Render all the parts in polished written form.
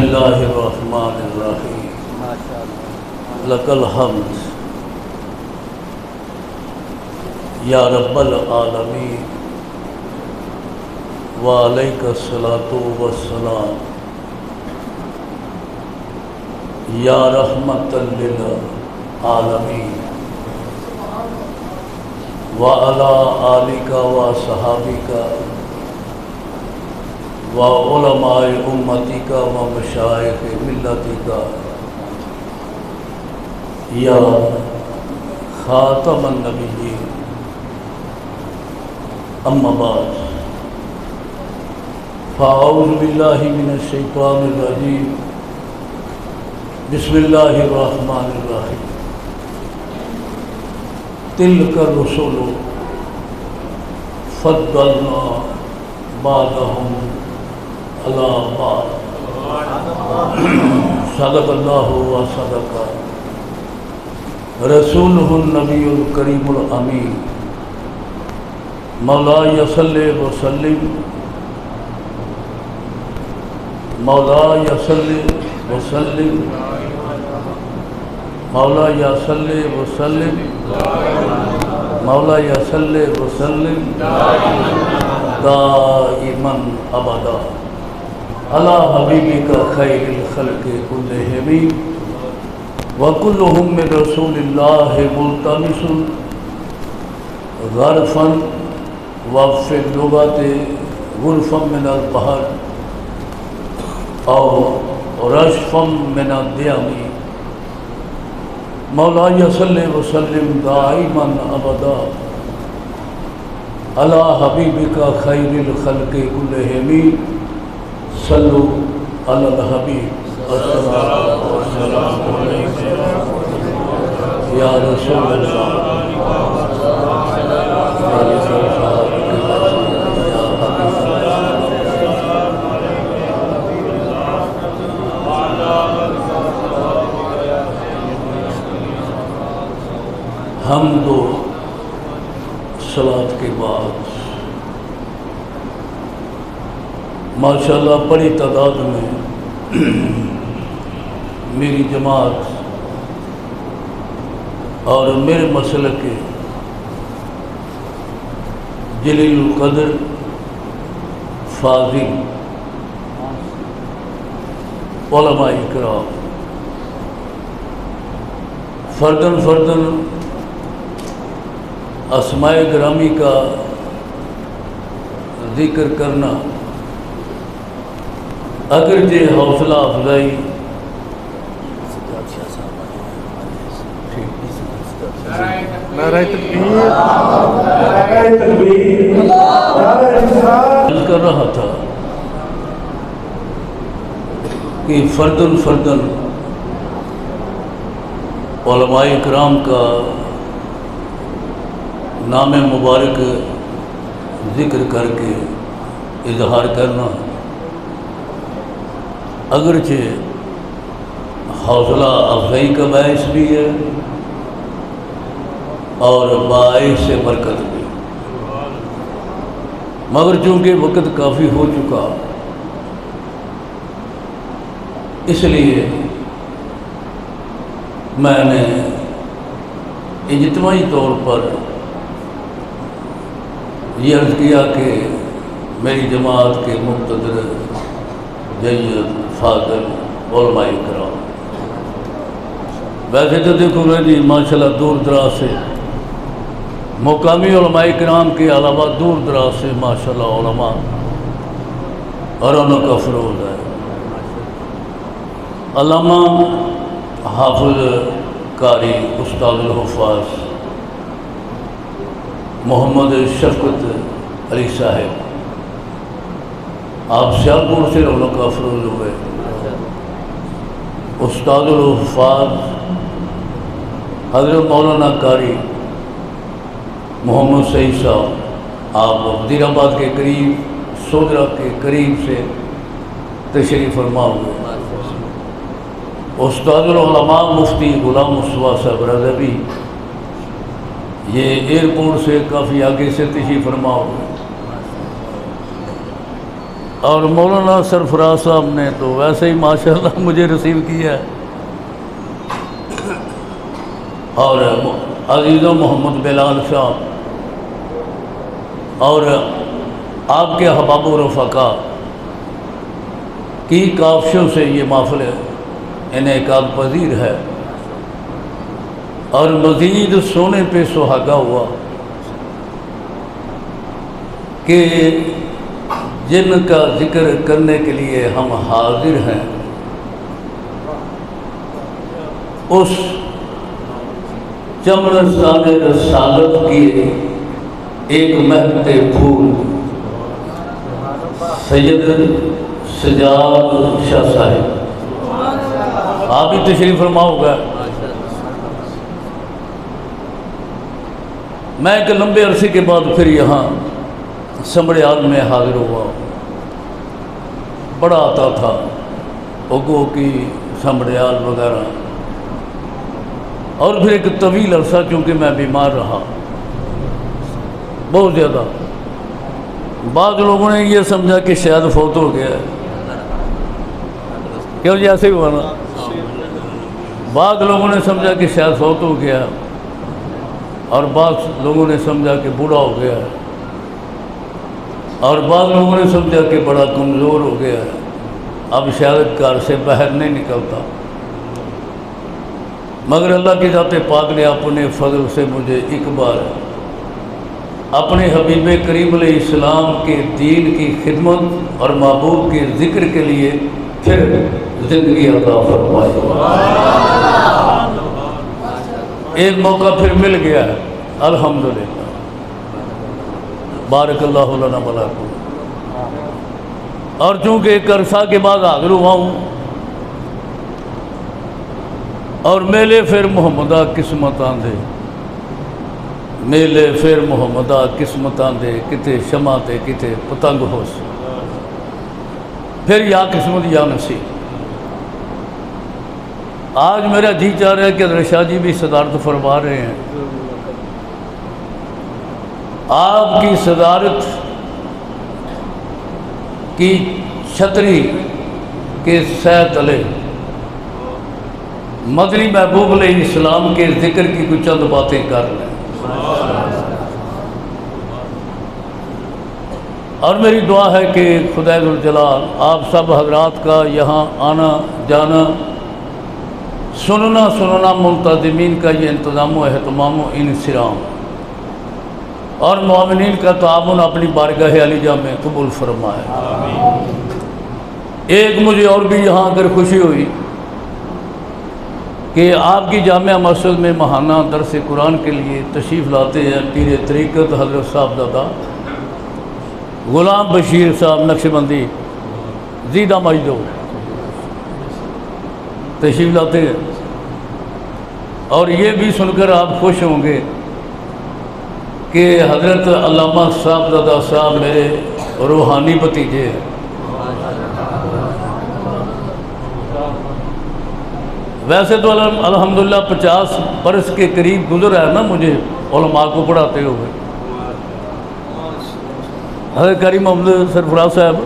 बिस्मिल्लाहिर्रहमानिर्रहीम लकल हम्द या रब्बल आलमीन व अलैकस्सलातु वस्सलाम या रहमतल लिल आलमीन व अला आलिका व सहाबिका व उलमाए उम्मतिका व मशाइख मिल्लतिका या खातमन नबिय्यीन अम्मा बाद फ़अऊज़ु बिल्लाहि मिनश शैतानिर रजीम बिस्मिल्लाहिर्रहमानिर्रहीम तिलका रुसुलु फ़द्दलना बादहुम अला बाद सदक़ल्लाहु व सदक़ा रसूलुहुन नबियुल करीमुल अमीन मौला यसल्ले व सल्लिम मौला यसल्ले व सल्लिम मौला यसल्ले व सल्लिम मौला यसल्ले व सल्लिम दाइमन अबदा अला हबीबिका खैरिल खल्क़ि कुल्लिहिम व कुल्लुहुम मिन रसूलिल्लाहि मुल्तमिसुन ग़रफ़न व फ़िल लुग़ति ग़ुरफ़म मिनल बहर और रशफ़म मिनद दियामी मौला यसल्ले व सल्लिम दाइमन अबदा अला हबीबिका खैरिल खल्क़ि कुल्लिहिम सल्लु अलल हबीब अस्सलातु वस्सलामु अलैका या रसूल अल्लाह हम दो सलात के बाद माशाअल्लाह बड़ी तादाद में मेरी जमात और मेरे मसलक के जलीलुल क़द्र फाज़िल उलमा इकराम फ़र्दन फ़र्दन अस्माए ग्रामी का जिक्र करना अगर जे हौसला अफजाई कर रहा था कि फ़र्दन फ़र्दन उलमाए इकराम का नाम मुबारक ज़िक्र करके इजहार करना अगरचे हौसला अफजाई का बायस भी है और बायस से बरकत भी, मगर चूँकि वक़्त काफ़ी हो चुका इसलिए मैंने इज्तिमाई तौर पर ये अर्ज़ किया कि मेरी जमात के मुक़्तदर जय्यद फाज़िल उलमा इकराम, वैसे तो देखो जी माशाल्लाह दूर दराज से मुकामी उलमा इकराम के अलावा दूर दराज से माशाल्लाह उलमा और उनका फ़रोज़ है। अल्लामा हाफ़िज़ कारी उस्तादुल हुफ़ाज़ मोहम्मद शफ़क़त अली साहिब आप सियालकोट से रौनक अफरोज़ हुए। उस्तादुल हुफ़ाज़ हज़रत मौलाना कारी मोहम्मद सईद साहब आप वज़ीराबाद के करीब सोदरा के करीब से तशरीफ़ फरमा हुए। उस्तादुल उलमा मुफ्ती गुलाम मुस्तफ़ा साहब रज़वी ये एयरपोर्ट से काफ़ी आगे से तशरीफ़ फरमा हुए। और मौलाना सरफराज साहब ने तो वैसे ही माशाल्लाह मुझे रिसीव किया है। और अजीज़ों मोहम्मद बिलाल साहब और आपके अहबाब व रफ़ाका की काविशों से ये महफ़िल इनेकाद पज़ीर है और मज़ीद सोने पे सुहागा हुआ कि जिनका ज़िक्र करने के लिए हम हाजिर हैं उस चमरस्तान रसालत की एक महकते फूल सैयद सजाद शाह साहिब आप भी तशरीफ़ फरमा होगा। मैं एक लंबे अरसे के बाद फिर यहाँ समड़ियाल में हाजिर हुआ। बड़ा आता था ओगो की समड़ियाल वगैरह, और फिर एक तवील अरसा चूँकि मैं बीमार रहा बहुत ज़्यादा। बाद लोगों ने ये समझा कि शायद फौत हो गया है, क्यों जी ऐसे ही हुआ ना। बाद लोगों ने समझा कि शायद फौत हो गया और बाद लोगों ने समझा कि बूढ़ा हो गया है और बाद लोगों ने समझा कि बड़ा कमज़ोर हो गया है, अब शायद घर से बाहर नहीं निकलता। मगर अल्लाह की ज़ात पाक ने अपने फजल से मुझे एक बार अपने हबीब करीम अलैहिस्सलाम के दीन की खिदमत और महबूब के ज़िक्र के लिए फिर ज़िंदगी अता फरमाई। एक मौका फिर मिल गया है, अल्हम्दुलिल्लाह। बारकल्लाहु लना व लकुम। और चूँकि एक अरसा के बाद हाज़िर हुआ हूँ और मेले फिर मोहम्मदा किस्मत आंदे, मेले फिर मोहम्मदा किस्मत आंदे, किते शमा ते किते पतंग होस, फिर या किस्मत या नसीब। आज मेरा जी चाह रहा है कि हज़रत शाह जी भी सदारत फरमा रहे हैं। आपकी सदारत की छतरी के सह तले मदनी महबूब अलैहिस्सलाम के ज़िक्र की कुछ चंद बातें कर लें। और मेरी दुआ है कि खुदाए जलाल आप सब हजरात का यहाँ आना जाना, सुनना सुनना, मुंतज़िमीन का ये इंतज़ाम व एहतमाम व इंसिराम और मोमिनीन का ताउन अपनी बारगाह अलिया में कबूल फरमाए। एक मुझे और भी यहाँ आकर खुशी हुई कि आपकी जामिया मस्जिद में महाना दरस कुरान के लिए तशरीफ़ लाते हैं पीर तरीक़त हज़रत साहबज़ादा ग़ुलाम बशीर साहब नक्शबंदी ज़ीदा मजदो तशरीफ़ लाते हैं। और ये भी सुनकर आप खुश होंगे कि हज़रत अल्लामा साहबज़ादा साहब मेरे रूहानी भतीजे हैं। वैसे तो अल्हम्दुलिल्लाह 50 बरस के करीब गुज़रा है ना मुझे उलमा को पढ़ाते हुए। हज़रत कारी मोहम्मद सरफराज साहब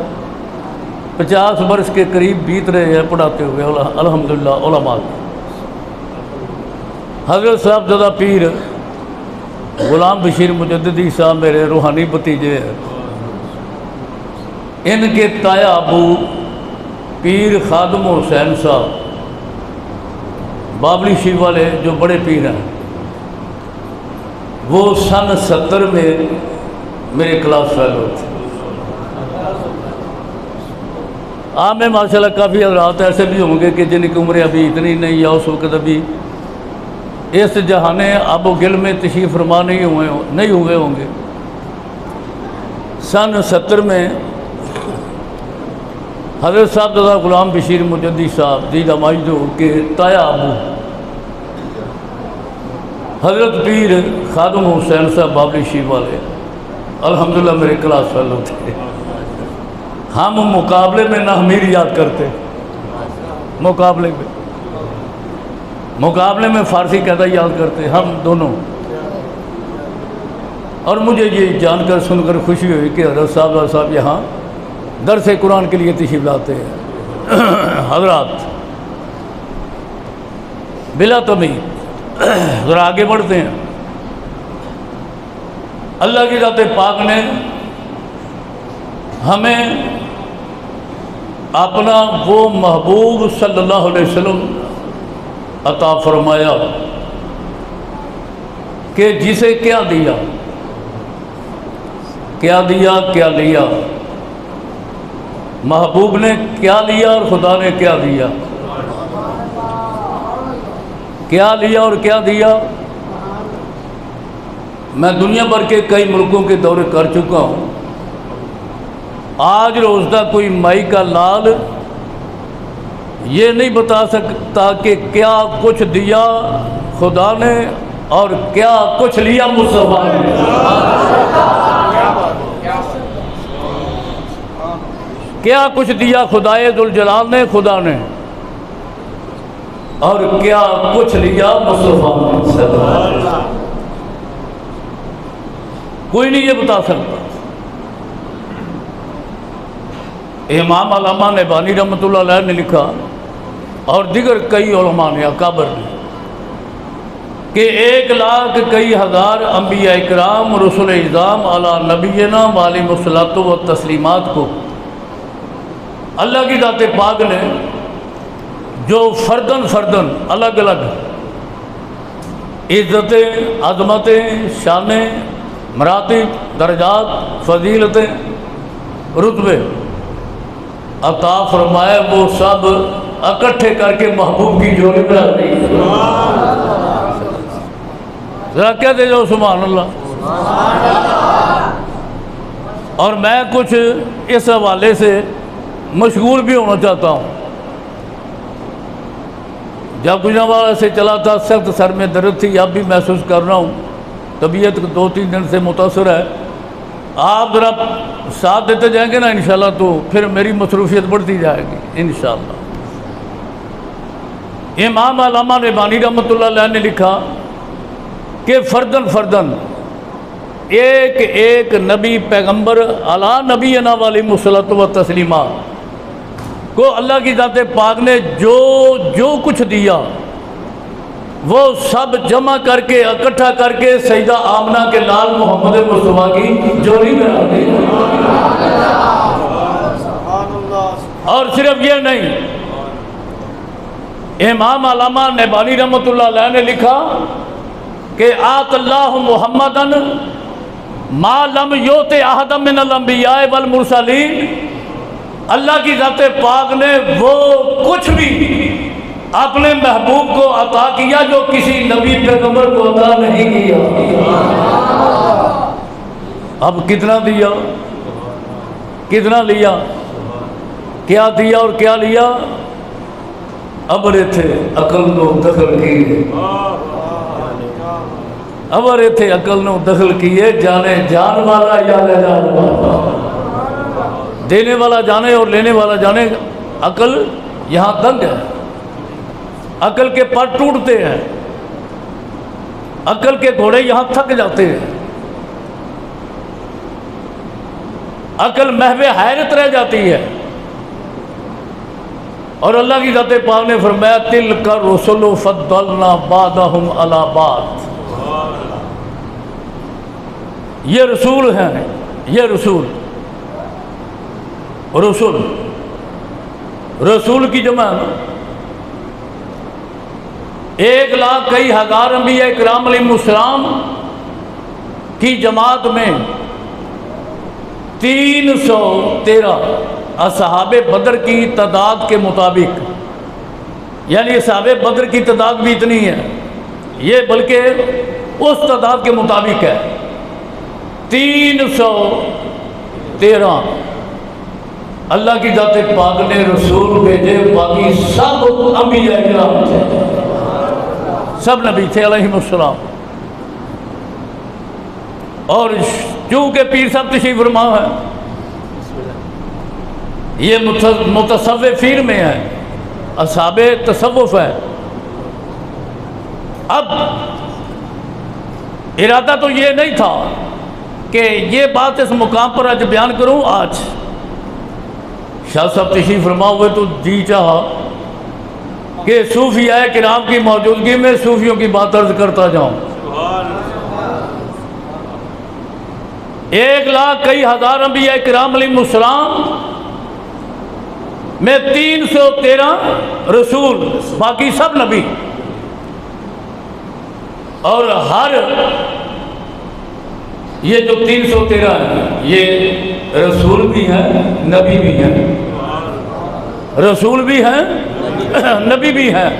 50 बरस के करीब बीत रहे हैं पढ़ाते हुए अल्हम्दुलिल्लाह उलमा को। हज़रत साहबज़ादा पीर ग़ुलाम बशीर मुजद्दिदी साहब मेरे रूहानी भतीजे हैं। इनके ताया अबू पीर खादम हुसैन साहब बाबली शिव वाले जो बड़े पीर हैं, वो सन 70 में मेरे क्लास फेलो थे। आप में माशाल्लाह काफ़ी हज़रात ऐसे भी होंगे कि जिनकी उम्रें अभी इतनी नहीं या उस वक़्त अभी इस जहाने अबो गिल में तशरीफ़ फरमा नहीं हुए होंगे। सन 70 में हज़रत साहबज़ादा ग़ुलाम बशीर मुजद्दी साहब ज़ीदा मजदू के ताया अबू हज़रत पीर खादम हुसैन साहब बाबली शिव वाले अल्हम्दुलिल्लाह मेरे क्लास फेलो थे। हम मुकाबले में नाहमीर याद करते, मुकाबले में फ़ारसी कहता याद करते हम दोनों। और मुझे ये जानकर सुनकर खुशी हुई कि हज़रत साहब यहाँ दरस कुरान के लिए तशरीफ लाते हैं। हजरात बिला तमीज़ ज़रा आगे बढ़ते हैं। अल्लाह की ज़ात पाक ने हमें अपना वो महबूब सल्लल्लाहु अलैहि वसल्लम अता फरमाया कि जिसे क्या दिया, क्या दिया, क्या लिया। महबूब ने क्या लिया और खुदा ने क्या दिया। क्या लिया और क्या दिया। मैं दुनिया भर के कई मुल्कों के दौरे कर चुका हूँ। आज रोज़दा कोई माई का लाल ये नहीं बता सकता कि क्या कुछ दिया खुदा ने और क्या कुछ लिया मुस्तफा ने। क्या कुछ दिया खुदाए दुल जलाल ने, खुदा ने, और क्या कुछ लिया मुस्तफा ने। कोई नहीं ये बता सकता। इमाम अल्लामा नबानी रहमतुल्लाह अलैह ने लिखा और दिगर कई उलमा ने अकाबर ने कि 1,00,000 कई हज़ार अंबिया इकराम रसूल इज़ाम अला नबीना वालिमुस्सलातु व तस्लीमात को अल्लाह की ज़ात पाक ने जो फ़र्दन फ़र्दन अलग अलग इज़्ज़तें, अज़मतें, शानें, मरातिब, दर्जात, फ़जीलतें, रुतबे अता फरमाए, वो सब इकट्ठे करके महबूब की झोली में रख दी। जरा कह दे जाओ सुभान अल्लाह। और मैं कुछ इस हवाले से मशगूल भी होना चाहता हूँ। जब गुजरांवाला से चला था सख्त सर में दर्द थी, अब भी महसूस कर रहा हूँ। तबीयत 2-3 दिन से मुतासर है। आप ज़रा साथ देते जाएंगे ना इंशाल्लाह, तो फिर मेरी मसरूफियत बढ़ती जाएगी इंशाल्लाह। इमाम अल्लामा नबानी रहमतुल्लाह अलैह ने लिखा कि फ़र्दन फ़र्दन एक एक नबी पैगंबर अला नबीना वालिमुस्सलातु व तस्लीमात को अल्लाह की ज़ात पाक ने जो जो कुछ दिया वो सब जमा करके इकट्ठा करके सईदा आमना के लाल मोहम्मद मुस्तफा की झोली में रख दी। और सिर्फ ये नहीं, इमाम अल्लामा नबानी रहमतुल्लाह अलैह ने लिखा कि आतल्लाहु मुहम्मदन मा लम योते अहदम मिनल अंबिया वल मुरसलीन। अल्लाह की ज़ात पाक ने वो कुछ भी अपने महबूब को अता किया जो किसी नबी पैगंबर को अता नहीं किया। अब कितना दिया, कितना लिया, क्या दिया और क्या लिया। अबरे थे अकल नो दखल किए, अबरे थे अकल नो दखल किए, जाने जान वाला या ले जान वाला। देने वाला जाने और लेने वाला जाने। अकल यहाँ दंग है, अकल के पर टूटते हैं, अकल के घोड़े यहाँ थक जाते हैं, अकल महवे हैरत रह जाती है। और अल्लाह की ज़ात पाक ने फरमाया तिल का रसूल फद्दलना बादहुम अला बाद। ये रसूल हैं, ये रसूल, रसूल रसूल की जमा 1,00,000 कई हज़ार अंबिया इकराम अलैहिमुस्सलाम की जमात में 313 असहाबे बदर की तादाद के मुताबिक, यानी असहाबे बदर की तादाद भी इतनी है, ये बल्कि उस तादाद के मुताबिक है 313। अल्लाह की ज़ात पाक ने रसूल भेजे, बाकी सब अंबिया इकराम थे, सब नबी थे अलैहिमुस्सलाम। और चूँकि पीर साहब तशरीफ फरमा है, ये मुतसव्विफ़ीन में है, असहाबे तसव्वुफ़ है। अब इरादा तो ये नहीं था कि ये बात इस मुकाम पर आज बयान करूं आज, शाह साहब तशरीफ फरमा हुए तो जी चाहा कि सूफिया किराम की मौजूदगी में सूफियों की बात अर्ज करता जाऊं। 1 लाख कई हज़ार अंबिया किराम अलैहिस्सलाम में 313 रसूल, बाकी सब नबी, और हर ये जो 313 है ये रसूल भी हैं नबी भी हैं, रसूल भी हैं नबी भी हैं,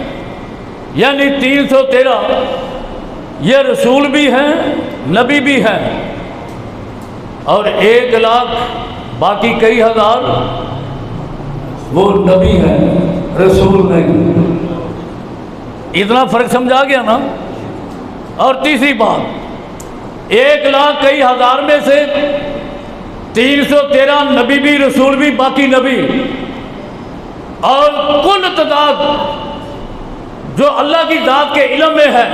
यानी 313 ये रसूल भी हैं नबी भी हैं, और 1 लाख बाकी कई हज़ार वो नबी हैं रसूल नहीं। इतना फ़र्क समझा गया ना। और तीसरी बात, 1 लाख कई हज़ार में से 313 नबी भी रसूल भी बाकी नबी, और कुल तादाद जो अल्लाह की ज़ात के इल्म में है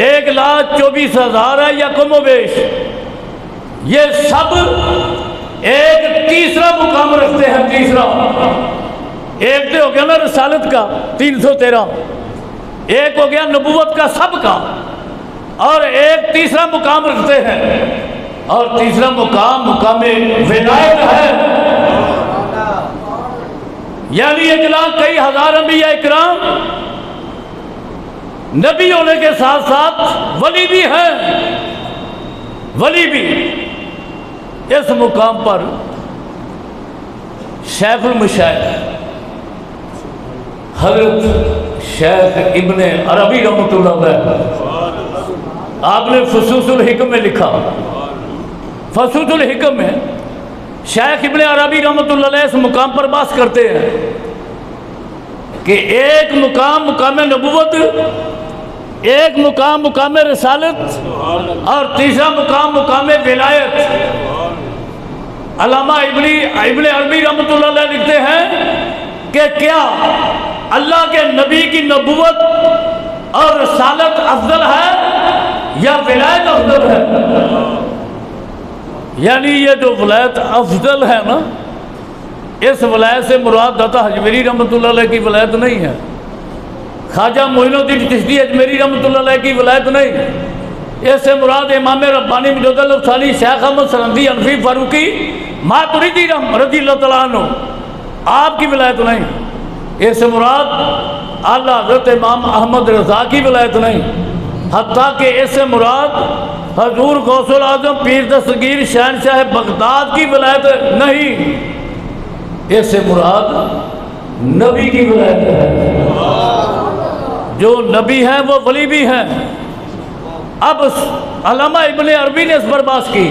1,24,000 है या कम बेश, ये सब एक तीसरा मुकाम रखते हैं। तीसरा एक तो हो गया ना रसालत का 313, एक हो गया नबूवत का सबका, और एक तीसरा मुकाम रखते हैं, और तीसरा मुकाम मुकाम विलायत है। यानी 1 लाख कई हज़ार अंबिया इकराम नबी होने के साथ साथ वली भी हैं, वली भी। इस मुकाम पर शेखुल मशाइख हज़रत शेख इब्ने अरबी रहमतुल्लाह अलैह आपने फसूसुल हिकम में लिखा। फसूसुल हिकम में शेख इब्ने अरबी रहमतुल्लाह अलैह इस मुकाम पर बात करते हैं कि एक मुकाम मुकाम नबूवत, एक मुकाम मुकाम रसालत, और तीसरा मुकाम मुकाम विलायत। अल्लामा इब्ने अरबी रहमतुल्लाह अलैह लिखते हैं कि क्या अल्लाह के नबी की नबूवत और रसालत अफजल है या विलायत अफजल है? यानी ये जो विलायत अफजल है ना, इस विलायत से मुराद दाता अजमेरी रहमतुल्लाह अलैह की विलायत नहीं है, ख्वाजा मोइनुद्दीन चिश्ती अजमेरी रहमतुल्लाह अलैह की विलायत नहीं, इससे मुराद इमाम रब्बानी मुजद्दिद अल-सानी शेख अहमद सरंदी अनफी फारूकी मातुरीदी रज़ियल्लाहु तआला अन्हु आपकी विलायत नहीं। इससे मुराद आला हज़रत इमाम अहमद रज़ा की विलायत नहीं, हत्ता कि इससे मुराद हजूर गौसुल आज़म पीर दस्तगीर शहनशाह बगदाद की विलायत नहीं, इससे मुराद नबी की विलायत है। जो नबी हैं वो वली भी हैं। अब अल्लामा इब्ने अरबी ने इस पर बात की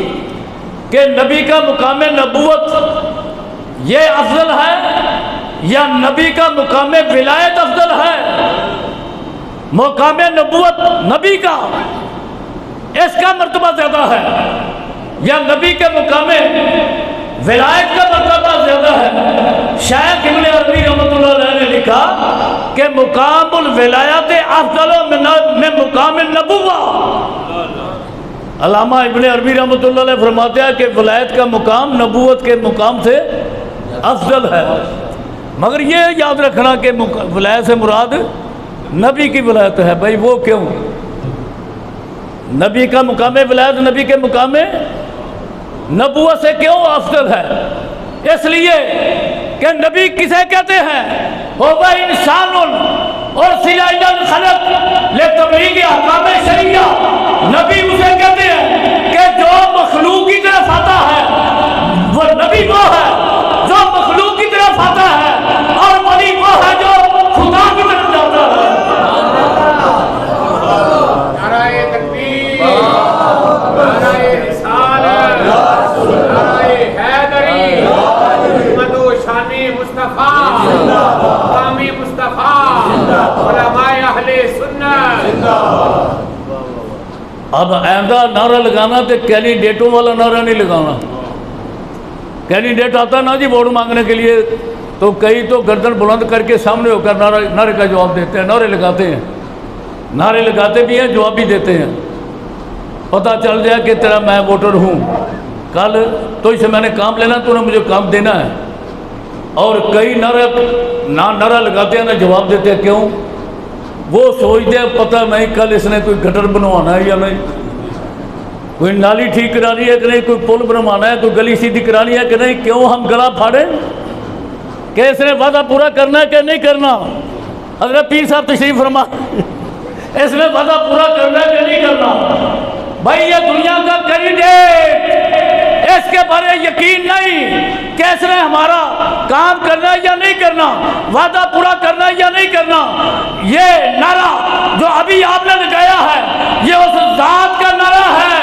कि नबी का मुकाम नबूवत ये अफजल है या नबी का मुकाम विलायत अफजल है? मुकाम नबूवत नबी का इसका मर्तबा ज़्यादा है या नबी के मुकाम विलायत का मर्तबा ज़्यादा है? शेख इब्ने अरबी रहमतुल्लाह अलैह ने लिखा कि मुकामुल विलायत अफजल में मुकाम नबुव्वा। अल्लामा इब्ने अरबी रहमतुल्लाह अलैह फरमाते हैं कि विलायत का मुकाम नबूवत के मुकाम से अफजल है। मगर ये याद रखना कि विलायत से मुराद नबी की विलायत है। भाई वो क्यों? नबी का मुकाम विलायत नबी के मुकाम नबूवत से क्यों अफजल है? इसलिए कि नबी किसे कहते हैं? हुवा इंसानुन और सिलाइल खलक ले तबलीग अहकाम शरिया। नबी उसे कहते हैं कि जो मखलूक की तरफ आता है वो नबी वो है जो मखलूक की तरफ आता है, और वली वो है जो खुदा की तरफ जाता है। नाराए तकबीर, नाराए रिसालत, नाराए हैदरी, मदो शाने मुस्तफा, कामी मुस्तफा, उलमाए अहले सुन्नत। अब आइंदा नारा लगाना तो कैंडिडेटों वाला नारा नहीं लगाना। कैंडिडेट आता ना जी वोट मांगने के लिए, तो कई तो गर्दन बुलंद करके सामने होकर नारे का जवाब देते हैं, नारे लगाते हैं, नारे लगाते भी हैं, जवाब भी देते हैं। पता चल जाए कि तेरा मैं वोटर हूँ, कल तो इसे मैंने काम लेना, तूने मुझे काम देना है। और कई नारा लगाते हैं ना जवाब देते हैं क्यों? वो सोचते हैं पता नहीं कल इसने कोई गटर बनवाना है या नहीं, कोई नाली ठीक करानी है कि नहीं, कोई पुल बनवाना है, कोई गली सीधी करानी है कि नहीं। क्यों हम गला फाड़े कि इसने वादा पूरा करना है कि नहीं करना? हज़रत पीर साहब तशरीफ फरमा, इसने वादा पूरा करना है कि नहीं करना? भाई ये दुनिया का कैंडिडेट, इसके बारे यकीन नहीं कि इसने हमारा काम करना है या नहीं करना, वादा पूरा करना है या नहीं करना। ये नारा जो अभी आपने लगाया है ये उस जात का नारा है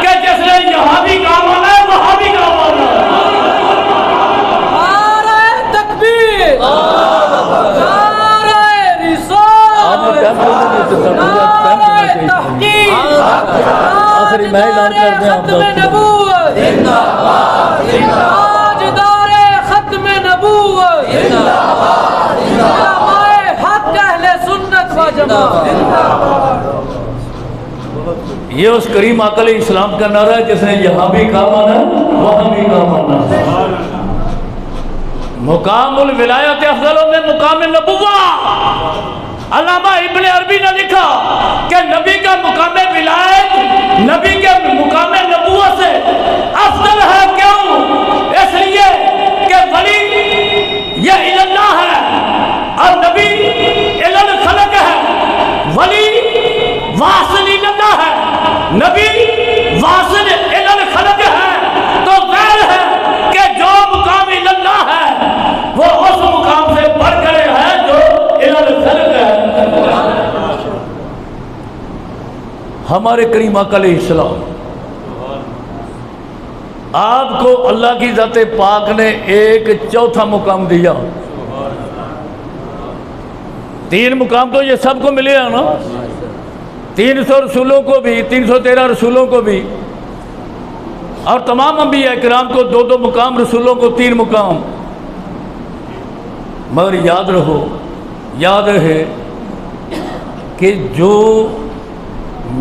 कि जिसने यहाँ भी काम आना है वहाँ भी काम आना है। नारे तकबीर, नारे रिसालत, नारे तहकीक, आखिरी मैं ऐलान कर दें आप खत्म नबूवत जिंदाबाद, ताजदारे खत्म नबूवत जिंदाबाद, उलमाए हक अहले सुन्नत व जमाअत। ये उस करीम आका अलैहिस्सलाम का नारा है जिसने यहाँ भी काम आना है वहाँ भी काम आना है। मुकामुल विलायत अफजल में मुकाम नबुव्वा। अल्लामा इब्ने अरबी ने लिखा कि नबी का मुकाम विलायत नबी के मुकाम नबुव्वा से अफजल है। क्यों? इसलिए कि वली ये इल्लाह है और नबी इल्ल खलक है। वली वासिल इल्लाह है, नबी वासिल इल्ल खलक है। तो ज़ाहिर है कि जो मुकाम इल्लाह है वो उस मुकाम से बढ़कर है जो इल्ल खलक है। हमारे करीम आका अलैहिस्सलाम आपको अल्लाह की ज़ाते पाक ने एक चौथा मुकाम दिया। 3 मुकाम तो ये सबको मिले हैं ना, 300 रसूलों को भी, 313 रसूलों को भी, और तमाम अंबिया किराम को 2-2 मुकाम, रसूलों को 3 मुकाम। मगर याद रहे कि जो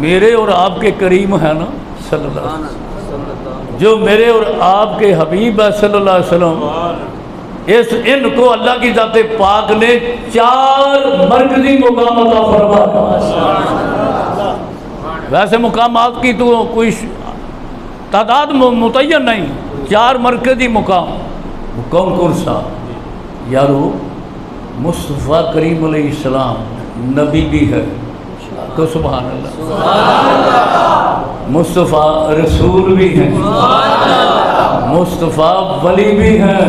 मेरे और आपके करीम है ना सल्लल्लाहु अलैहि वसल्लम, जो मेरे और आपके हबीब है सल्लल्लाहु अलैहि वसल्लम, इनको अल्लाह की ज़ाते पाक ने 4 मरकजी मुकाम अता फरमाया। वैसे मुकामात की तो कोई तादाद मुतय्यन नहीं, 4 मरकजी मुकाम। कौन कौन सा यारो? मुस्तफ़ा करीम अलैहिस्सलाम नबी भी है तो सुभान अल्लाह, मुस्तफ़ा रसूल भी है, मुस्तफ़ा वली भी है,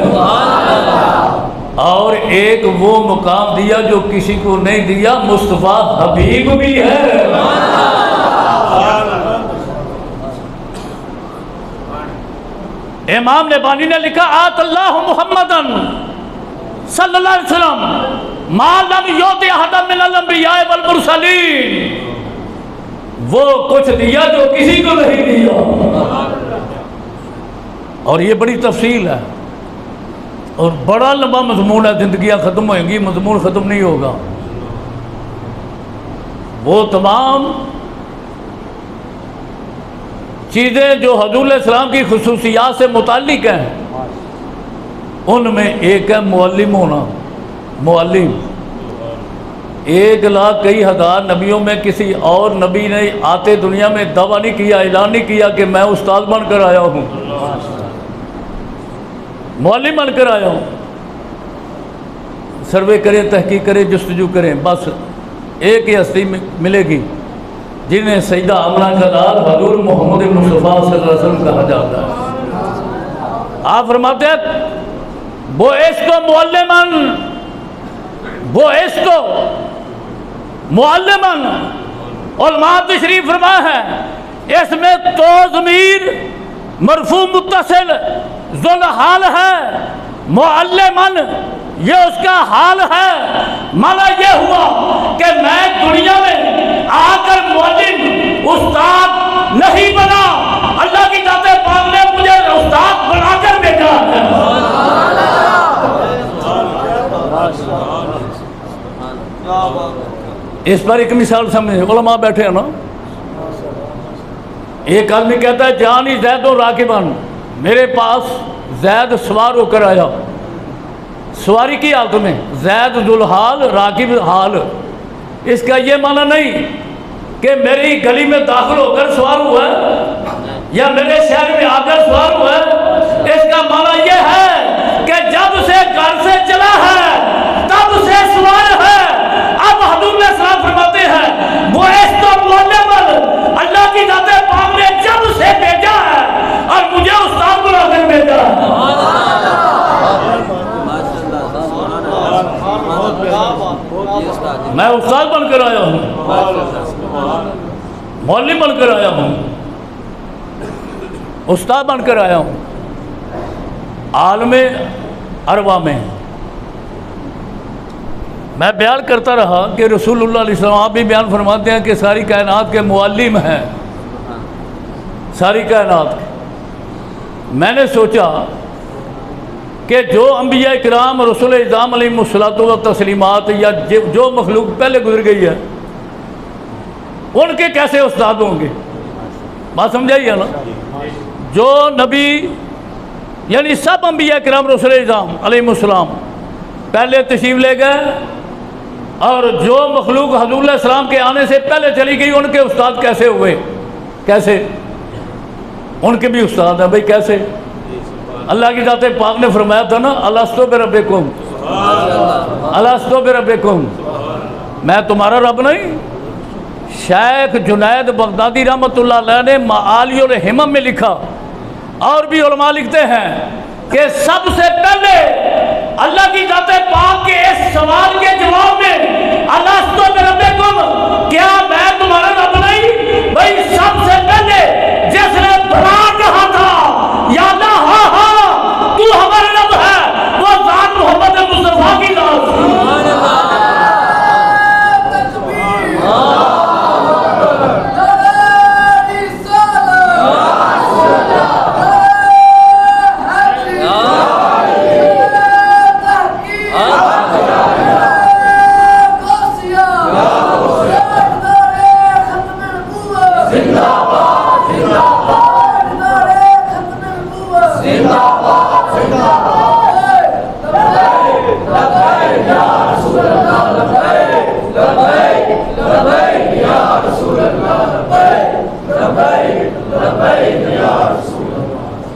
और एक वो मुकाम दिया जो किसी को नहीं दिया, मुस्तफ़ा हबीब भी है। इमाम नेबानी ने लिखा आतल्लाहु मुहम्मदन सल्लल्लाहु अलैहि वसल्लम मा लम युति अहदन मिनल अंबिया वल मुरसलीन। वो कुछ दिया जो किसी को नहीं दिया। और ये बड़ी तफसील है और बड़ा लंबा मजमून है। जिंदगियां ख़त्म होंगी, मजमून ख़त्म नहीं होगा। वो तमाम चीज़ें जो हजूर इस्लाम की खुसूसियात से मुताल्लिक हैं, उनमें एक है मुअल्लिम होना। मुअल्लिम 1 लाख कई हज़ार नबियों में किसी और नबी ने आते दुनिया में दावा नहीं किया, ऐलान नहीं किया कि मैं उस्ताद बनकर आया हूँ, मुअल्लिम बनकर आया हूँ। सर्वे करें, तहकीक करें, जस्तजू करें, बस एक ही हस्ती मिलेगी जिन्हें सैयदा आमना का लाल हजूर मोहम्मद मुस्तफ़ा सल्लल्लाहु अलैहि वसल्लम कहा जाता है। आप फरमाते हैं वो इसको मुअल्लिमन, वो इसको मुअल्लिमन उलमा तशरीफ फरमा है। इसमें तो ज़मीर मरफू मुत्तसिल ज़ुल हाल है। मुअल्लिमन ये उसका हाल है। माना ये हुआ कि मैं दुनिया में आकर मुअल्लिम उस्ताद नहीं बना, अल्लाह की ज़ाते पाक ने मुझे उस्ताद बनाकर भेजा है। इस पर एक मिसाल समझे, उलमा बैठे हैं ना। एक आदमी कहता है जान ही जैद और राकिबन, मेरे पास जैद सवार होकर आया। सवारी की हालत में, जैद जुलहाल राकिब हाल। इसका ये माना नहीं कि मेरी गली में दाखिल होकर सवार हुआ है या मेरे शहर में आकर सवार हुआ है। इसका माना यह है कि जब से घर से चला है तब से सवार है। अब हजूर सलाम फरमाते हैं वो इस अल्लाह की जाते पाक ने जब से भेजा है और मुझे उस्ताद बनाकर भेजा है। मैं उस्ताद बनकर आया हूँ, मौलवी बनकर आया हूँ, उस्ताद बनकर आया हूँ। आलमे अरवा में मैं बयान करता रहा कि रसूलुल्लाह अलैहि सल्लम, आप भी बयान फरमाते हैं कि सारी कायनात के मुअल्लिम हैं, सारी कायनात के। मैंने सोचा कि जो अंबिया इकराम रसूल इज़ाम अलैहिमुस्सलातु व तस्लीमात या जो मखलूक पहले गुजर गई है उनके कैसे उस्ताद होंगे। बात समझाइए ना। जो नबी यानी सब अंबिया इकराम रसूल इज़ाम अलैहिमुस्सलाम पहले तशरीफ़ ले गए और जो मखलूक हजूर सलाम के आने से पहले चली गई उनके उस्ताद कैसे हुए, कैसे उनके भी उस्ताद हैं भाई। कैसे? अल्लाह की ज़ात पाक ने फरमाया था ना, अलस्तु बिरब्बिकुम, अलस्तु बिरब्बिकुम, मैं तुम्हारा रब नहीं। शेख जुनैद बगदादी रहमतुल्लाह अलैह ने माआली और हिमम में लिखा, और भी उलमा लिखते हैं कि सबसे पहले अल्लाह की ज़ात पाक के इस सवाल के जवाब में अलस्तु बिरब्बिकुम, क्या मैं तुम्हारा रब नहीं, भाई सबसे पहले जिसने भला कहा था या अल्लाह हाँ हाँ तू हमारा रब है, वो ज़ात मोहम्मद मुस्तफा की ज़ात।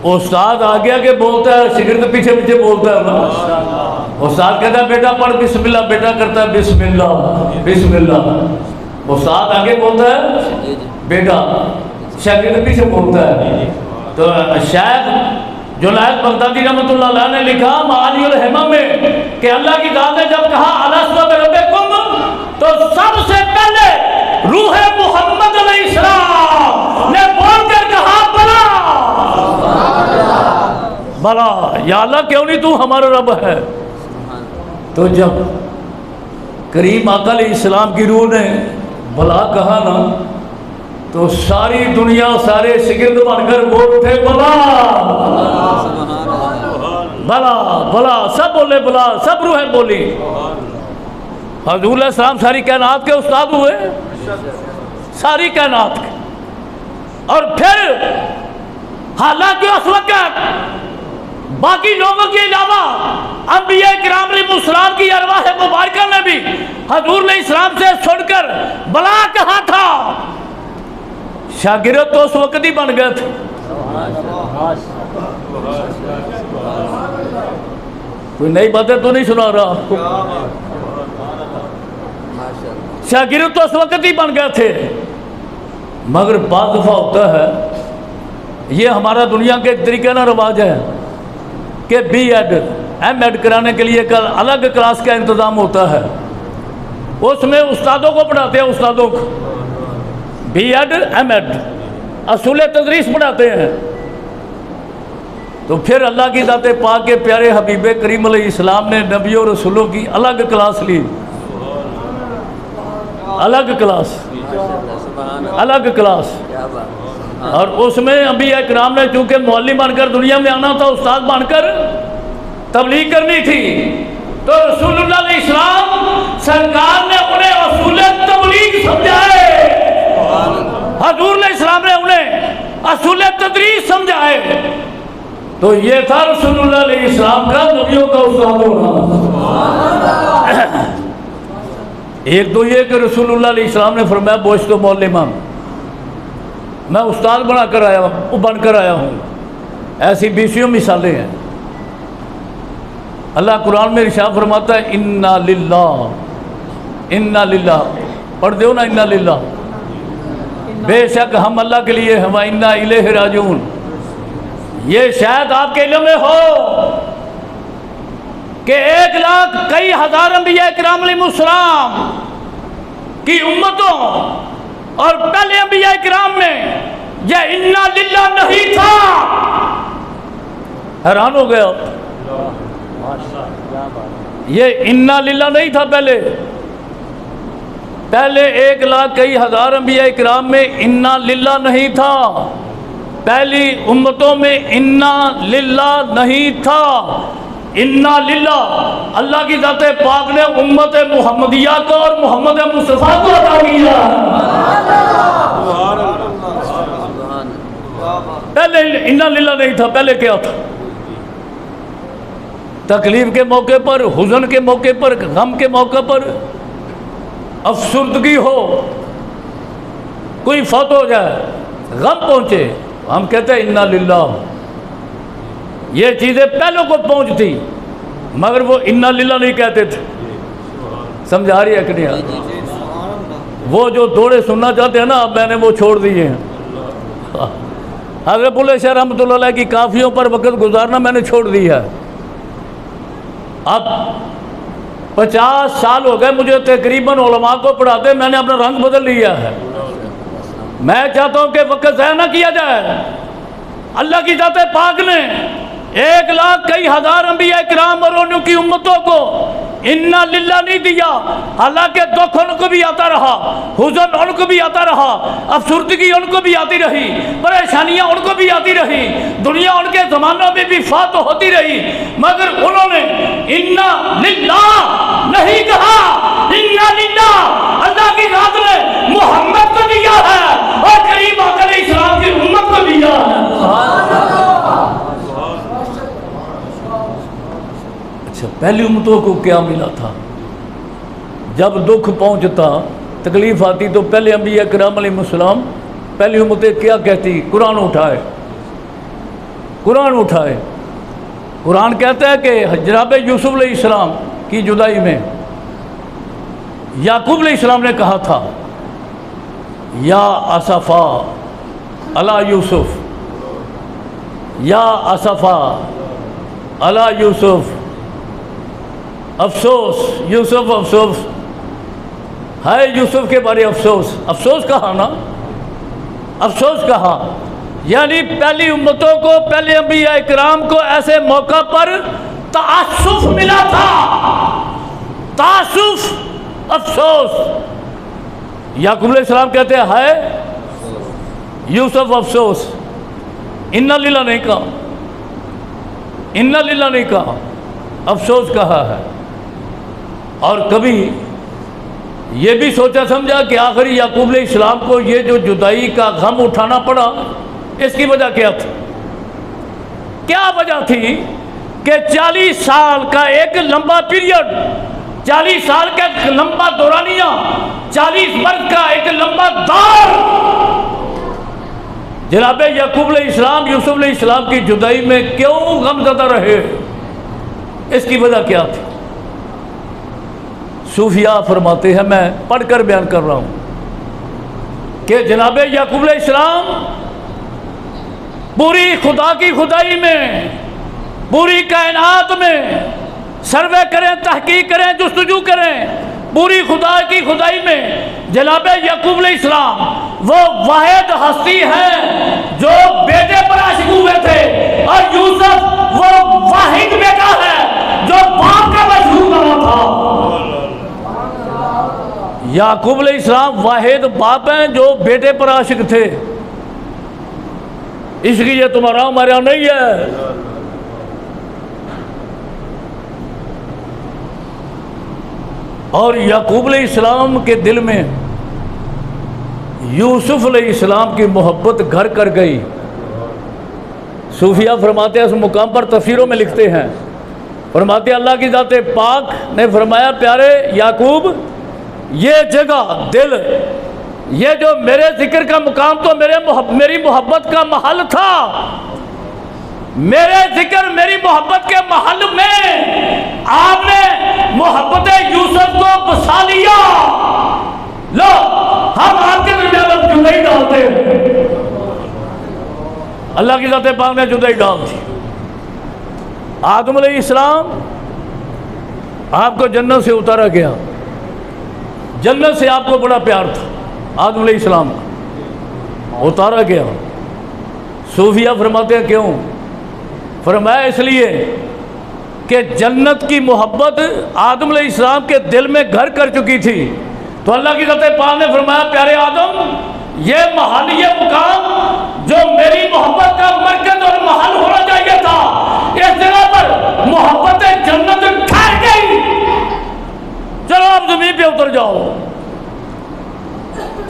उस्ताद आगे आगे बोलता है, शिगिर्द पीछे पीछे बोलता है ना। उस्ताद कहता है बेटा पढ़ बिस्मिल्लाह, बेटा करता है बिस्मिल्लाह बिस्मिल्लाह। उस्ताद आगे बोलता है बेटा, शागिर्द पीछे बोलता है। तो शायद जुनैद बगदादी रहमतुल्लाह अलैह ने लिखा माआली और हिमम में कि अल्लाह की ज़ात ने जब कहा अलस्तु बिरब्बिकुम तो सबसे पहले रूह मोहम्मद अलैहिस्सलाम ने बोलकर कहा बला भला, या अल्लाह क्यों नहीं तू हमारा रब है। तो जब करीम आका अलैहिस्सलाम की रूह ने भला कहा ना, तो सारी दुनिया सारे शिगिर्द बनकर बोल उठे भला भला भला, सब बोले भला, सब रूहें बोली। हजूर सलाम सारी कायनात के उस्ताद हुए, सारी कायनात के। और फिर हालांकि उस वक्त बाकी लोगों के अलावा अंबिया किराम अलैहिस्सलाम की अरवाह मुबारका ने भी हजूर अलैहिस्सलाम से सुनकर भला कहा था। शागिर्द तो उस वक्त ही बन गए थे। कोई नई बातें तो नहीं सुना रहा आपको। शागिर्द तो उस वक्त ही बन गए थे। मगर बाद दफा होता है, ये हमारा दुनिया के तरीके ना रवाज है कि B.Ed M.Ed कराने के लिए कल अलग क्लास का इंतज़ाम होता है, उसमें उस्तादों को पढ़ाते हैं, उस्तादों को B.Ed M.Ed असूल तदरीस पढ़ाते हैं। तो फिर अल्लाह की ज़ात पाक के प्यारे हबीब करीम अलैहिस्सलाम ने नबी और रसूलों की अलग क्लास ली, अलग क्लास, अलग क्लास। और उसमें अंबिया इकराम ने चूँकि मौलवी बनकर दुनिया में आना था, उस्ताद बनकर तबलीग करनी थी, तो रसूलुल्लाह अलैहिस्सलाम सरकार ने उन्हें असूल तबलीग समझाए, हजूर अलैहिस्सलाम ने उन्हें असूल तदरीस समझाए। तो ये था रसूलुल्लाह अलैहिस्सलाम का नबियों का उस्ताद होना। एक तो ये कि रसूलुल्लाह अलैहिस्सलाम ने फरमाया बोझ तो मौल इमाम, मैं उस्ताद बनकर आया हूँ। ऐसी 20 मिसालें हैं। अल्लाह कुरान में इरशाद फरमाता है इन्ना लिल्लाह, पढ़ दो ना इन्ना लिल्लाह, बेशक हम अल्लाह के लिए हम इन्ना इलैहि राजिऊन। ये शायद आपके इल्म में हो कि 1 लाख कई हज़ार अंबिया किराम अलैहिस्सलाम की उम्मतों और पहले अंबिया किराम में यह इन्ना लिल्लाह नहीं था। हैरान हो गया, ये इन्ना लिल्लाह नहीं था। पहले 1 लाख कई हज़ार अंबिया किराम में इन्ना लिल्लाह नहीं था। पहली उम्मतों में इन्ना लिल्लाह नहीं था। इन्ना लिल्लाह अल्लाह की ज़ात पाक ने उम्मत मुहम्मदिया को और मोहम्मद मुस्तफ़ा को अता किया। पहले इन्ना लिल्लाह नहीं था। पहले क्या था? तकलीफ के मौके पर, हुज़न के मौके पर, गम के मौके पर, अफसुर्दगी हो, कोई फौत हो जाए, गम पहुँचे, हम कहते हैं इन्ना लिल्लाह। ये चीज़ें पहलों को पहुँचती, मगर वो इन्ना लिल्लाह नहीं कहते थे। समझा रही है कि नहीं? वो जो दौड़े सुनना चाहते हैं ना, अब मैंने वो छोड़ दिए हैं। हज़रत बुल्ले शाह रहमतुल्लाह अलैह की काफ़ियों पर वक़्त गुजारना मैंने छोड़ दिया है। अब 50 साल हो गए मुझे तकरीबन उलमा को पढ़ाते, मैंने अपना रंग बदल लिया है। मैं चाहता हूँ कि वक़्त ज़ाया ना किया जाए। अल्लाह की ज़ात पाक ने 1 लाख कई हज़ार अंबिया किराम और उनकी उम्मतों को इन्ना लिल्लाह नहीं दिया। हालांकि दुख उनको भी आता रहा, हुज़न उनको भी आता रहा, अफसुर्दगी उनको भी आती रही, परेशानियां उनको भी आती रही, दुनिया उनके ज़मानों में भी फात होती रही, मगर उन्होंने इन्ना लिल्लाह नहीं कहा। इन्ना लिल्लाह अल्लाह की ज़ात ने मोहम्मद को दिया है और करीम आका अलैहिस्सलाम की उम्मत को दिया है। अच्छा, पहली उम्मतों को क्या मिला था? जब दुख पहुंचता, तकलीफ आती, तो पहले अंबिया किराम अलैहिस्सलाम, पहली उम्मतें क्या कहती? कुरान उठाए, कुरान उठाए। कुरान कहता है कि जनाब यूसुफ अलैहिस्सलाम की जुदाई में याकूब अलैहिस्सलाम ने कहा था या असफ़ा अला यूसुफ, या असफ़ा अला यूसुफ, अफसोस यूसुफ, अफसोस है यूसुफ के बारे अफसोस। अफसोस कहा ना, अफसोस कहा। यानी पहली उम्मतों को, पहले अंबिया इकराम को ऐसे मौका पर तासुफ मिला था। तासुफ, अफसोस। याकूब अलैहिस्सलाम कहते हैं है यूसुफ अफसोस। इन्ना लिल्लाह नहीं कहा, इन्ना लिल्लाह नहीं कहा, अफसोस कहा है। और कभी ये भी सोचा समझा कि आखिर याकूब अलैहिस्सलाम को ये जो जुदाई का गम उठाना पड़ा, इसकी वजह क्या थी? क्या वजह थी कि 40 साल का एक लंबा पीरियड, 40 साल का एक लंबा दौरानिया, 40 वर्ष का एक लंबा दौर जनाब याकूब अलैहिस्सलाम यूसुफ अलैहिस्सलाम की जुदाई में क्यों गमज़दा रहे? इसकी वजह क्या थी? सूफिया फरमाते हैं, मैं पढ़कर बयान कर रहा हूँ कि जनाब याकूब अलैहिस्सलाम पूरी खुदा की खुदाई में, पूरी कायनात में सर्वे करें, तहकीक करें, जुस्तजू करें, पूरी खुदा की खुदाई में जनाब याकूब अलैहिस्सलाम वो वाहिद हस्ती है जो बेटे पर आशिक हुए थे, और यूसुफ वो वाहिद बेटा है जो बाप का मशहूर बना था। याकूब अलैहिस्सलाम वाहिद बाप हैं जो बेटे पर आशिक थे। इसलिए तुम्हारा हमारा नहीं है। और याकूब अलैहिस्सलाम के दिल में यूसुफ अलैहिस्सलाम की मोहब्बत घर कर गई। सूफिया फरमाते हैं, उस मुकाम पर तफसीरों में लिखते हैं, फरमाते अल्लाह की ज़ात पाक ने फरमाया, प्यारे याकूब, ये जगह दिल, ये जो मेरे जिक्र का मुकाम तो मेरी मोहब्बत का महल था। मेरे जिक्र मेरी मोहब्बत के महल में आपने मोहब्बत यूसुफ को बसा लिया। लो, हम आपके दरमियान जुदाई डालते हैं। अल्लाह की ज़ात पाक ने जुदाई डाल दी। आदम अलैहिस्सलाम आपको जन्नत से उतारा गया, जन्नत से आपको बड़ा प्यार था, आदम अलैहिस्सलाम का उतारा गया। सूफिया फरमाते हैं क्यों? फरमाया इसलिए कि जन्नत की मोहब्बत आदम अलैहिस्सलाम के दिल में घर कर चुकी थी। तो अल्लाह की ज़ात पाक ने फरमाया, प्यारे आदम, ये महल, ये मुकाम जो मेरी मोहब्बत का मरकज और महल होना चाहिए था, इस जगह पर मोहब्बत जन्नत ठहर गई। चलो आप जमीन पे उतर जाओ।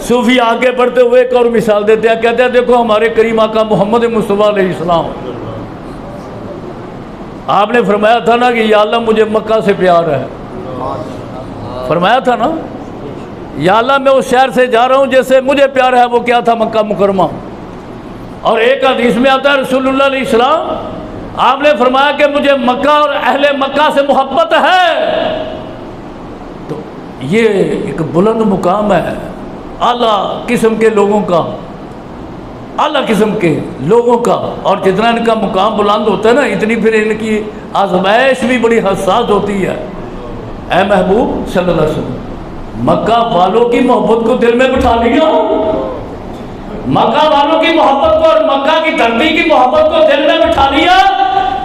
सूफी आगे बढ़ते हुए एक और मिसाल देते हैं, कहते हैं देखो हमारे करीम आका मोहम्मद मुस्तफ़ा अलैहिस्सलाम, आपने फरमाया था ना कि या अल्लाह मुझे मक्का से प्यार है, फरमाया था ना, या अल्लाह मैं उस शहर से जा रहा हूँ जैसे मुझे प्यार है। वो क्या था? मक्का मुकरमा। और एक हदीस में आता है रसूलुल्लाह अलैहिस्सलाम आपने फरमाया कि मुझे मक्का और अहले मक्का से मोहब्बत है। तो ये एक बुलंद मुकाम है, आला किस्म के लोगों का, आला किस्म के लोगों का। और जितना इनका मुकाम बुलंद होता है ना, इतनी फिर इनकी आजमाइश भी बड़ी हसास होती है। ऐ महबूब सल्लल्लाहु अलैहि वसल्लम, मक्का वालों की मोहब्बत को दिल में बिठा लिया, मक्का वालों की मोहब्बत को और मक्का की धरती की मोहब्बत को दिल में बिठा लिया।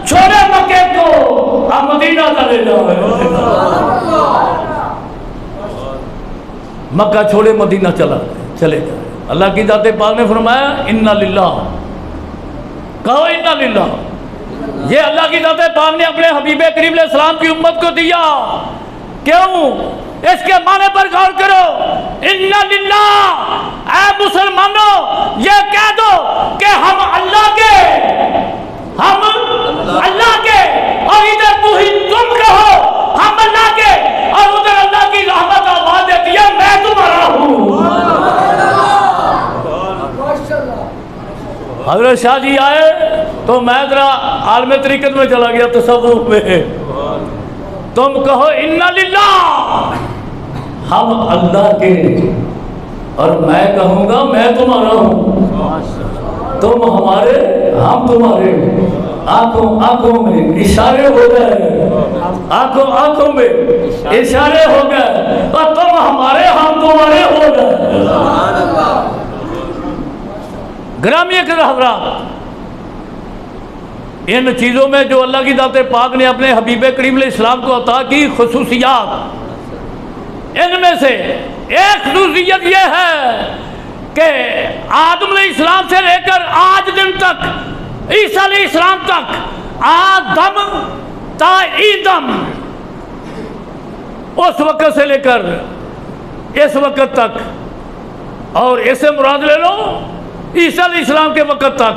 छोड़े मक्के को, आप मदीना चले जाओ। मक्का छोड़े मदीना चले जाए। अल्लाह की ज़ात पाक ने फरमाया, इन्ना लिल्लाह, कहो इन्ना लिल्लाह। ये अल्लाह की ज़ात पाक ने अपने हबीब करीम अलैहिस्सलाम की उम्मत को दिया। क्यों? इसके माने पर गौर करो। इन्ना लिल्लाह, ऐ मुसलमानों, ये कह दो कि हम अल्लाह के, हम अल्लाह के, और इधर तुम कहो हम अल्लाह के, और उधर अल्लाह की रहमत आवाज देती है मैं तुम्हारा हूँ। हज़रत शाह जी आए तो मैं जरा आलम तरीक़त में चला गया, तसव्वुफ़ में। तुम कहो इन्ना लिल्लाह, हम अल्लाह के, और मैं कहूँगा मैं तुम्हारा हूँ, तुम हमारे, हम तुम्हारे। आंखों आंखों में इशारे हो गए, आंखों आंखों में इशारे हो गए, और तुम हमारे, हम तुम्हारे हो गए। ग्रामीण के हज़रात, इन चीज़ों में जो अल्लाह की ज़ात पाक ने अपने हबीब करीम अलैहिस्सलाम को अता की खुसूसियात, इनमें से एक खुसूसियत यह है कि आदम अलैहिस्सलाम से लेकर आज दिन तक, ईसा अलैहिस्सलाम तक, आदम ता ईदम, उस वक़्त से लेकर इस वक़्त तक, और इसे मुराद ले लो ईसा अलैहिस्सलाम के वक़्त तक,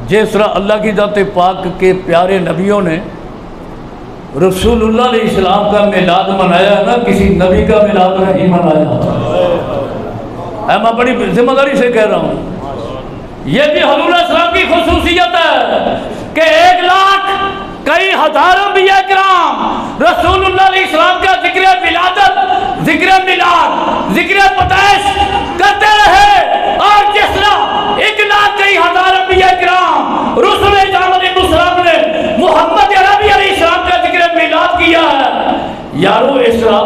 जिस तरह अल्लाह की ज़ात पाक के प्यारे नबियों ने रसूलुल्लाह अलैहिस्सलाम का मिलाद मनाया ना, किसी नबी का मिलाद नहीं मनाया। मैं बड़ी जिम्मेदारी से कह रहा हूँ, यह भी हुज़ूर अलैहिस्सलाम की खुसूसियत है कि 1 लाख कई हज़ार अंबिया किराम रसूलुल्लाह अलैहिस्सलाम का जिक्र विलादत, जिक्र मिलाद, जिक्र पैदाइश करते रहे। और जिस तरह 1 लाख कई हज़ार अंबिया किराम रसूल इस्लाम ने मोहम्मद अरबी अलैहिस्सलाम का जिक्र मिलाद किया है, यारो इस तरह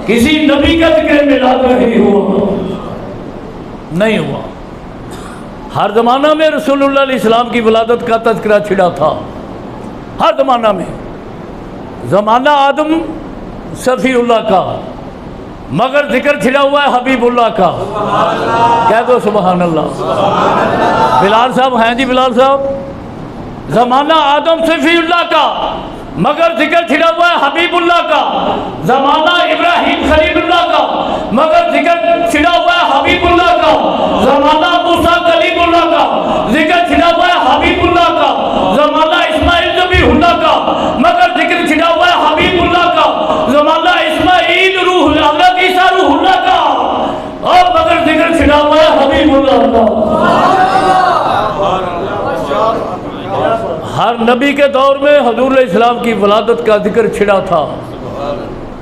किसी नबी का जिक्र मिलाद नहीं हुआ, नहीं हुआ। हर ज़माना में रसूलुल्लाह अलैहिस्सलाम की विलादत का तज़किरा छिड़ा था, हर ज़माना में। ज़माना आदम सफ़ीउल्लाह का, मगर जिक्र छिड़ा हुआ है हबीबुल्लाह का। कह दो सुभान अल्लाह। बिलाल साहब हैं जी, बिलाल साहब। ज़माना आदम सफ़ीउल्लाह का, मगर जिक्र छिड़ा हुआ है हबीबुल्लाह का, जमाना इब्राहिम खलीलुल्लाह का, मगर जिक्र छिड़ा हुआ है हबीबुल्लाह का, जमाना मूसा कलीमुल्लाह का, जिक्र छिड़ा हुआ है हबीबुल्लाह का, जमाना इस्माइल ज़बीहुल्लाह का, मगर जिक्र छिड़ा हुआ है हबीबुल्लाह का, जमाना इस्माइल रूह हज़रत ईसा रूहुल्लाह का, और मगर जिक्र छिड़ा हुआ है हबीबुल्लाह का। हर नबी के दौर में हजूर इस्लाम की वलादत का जिक्र छिड़ा था,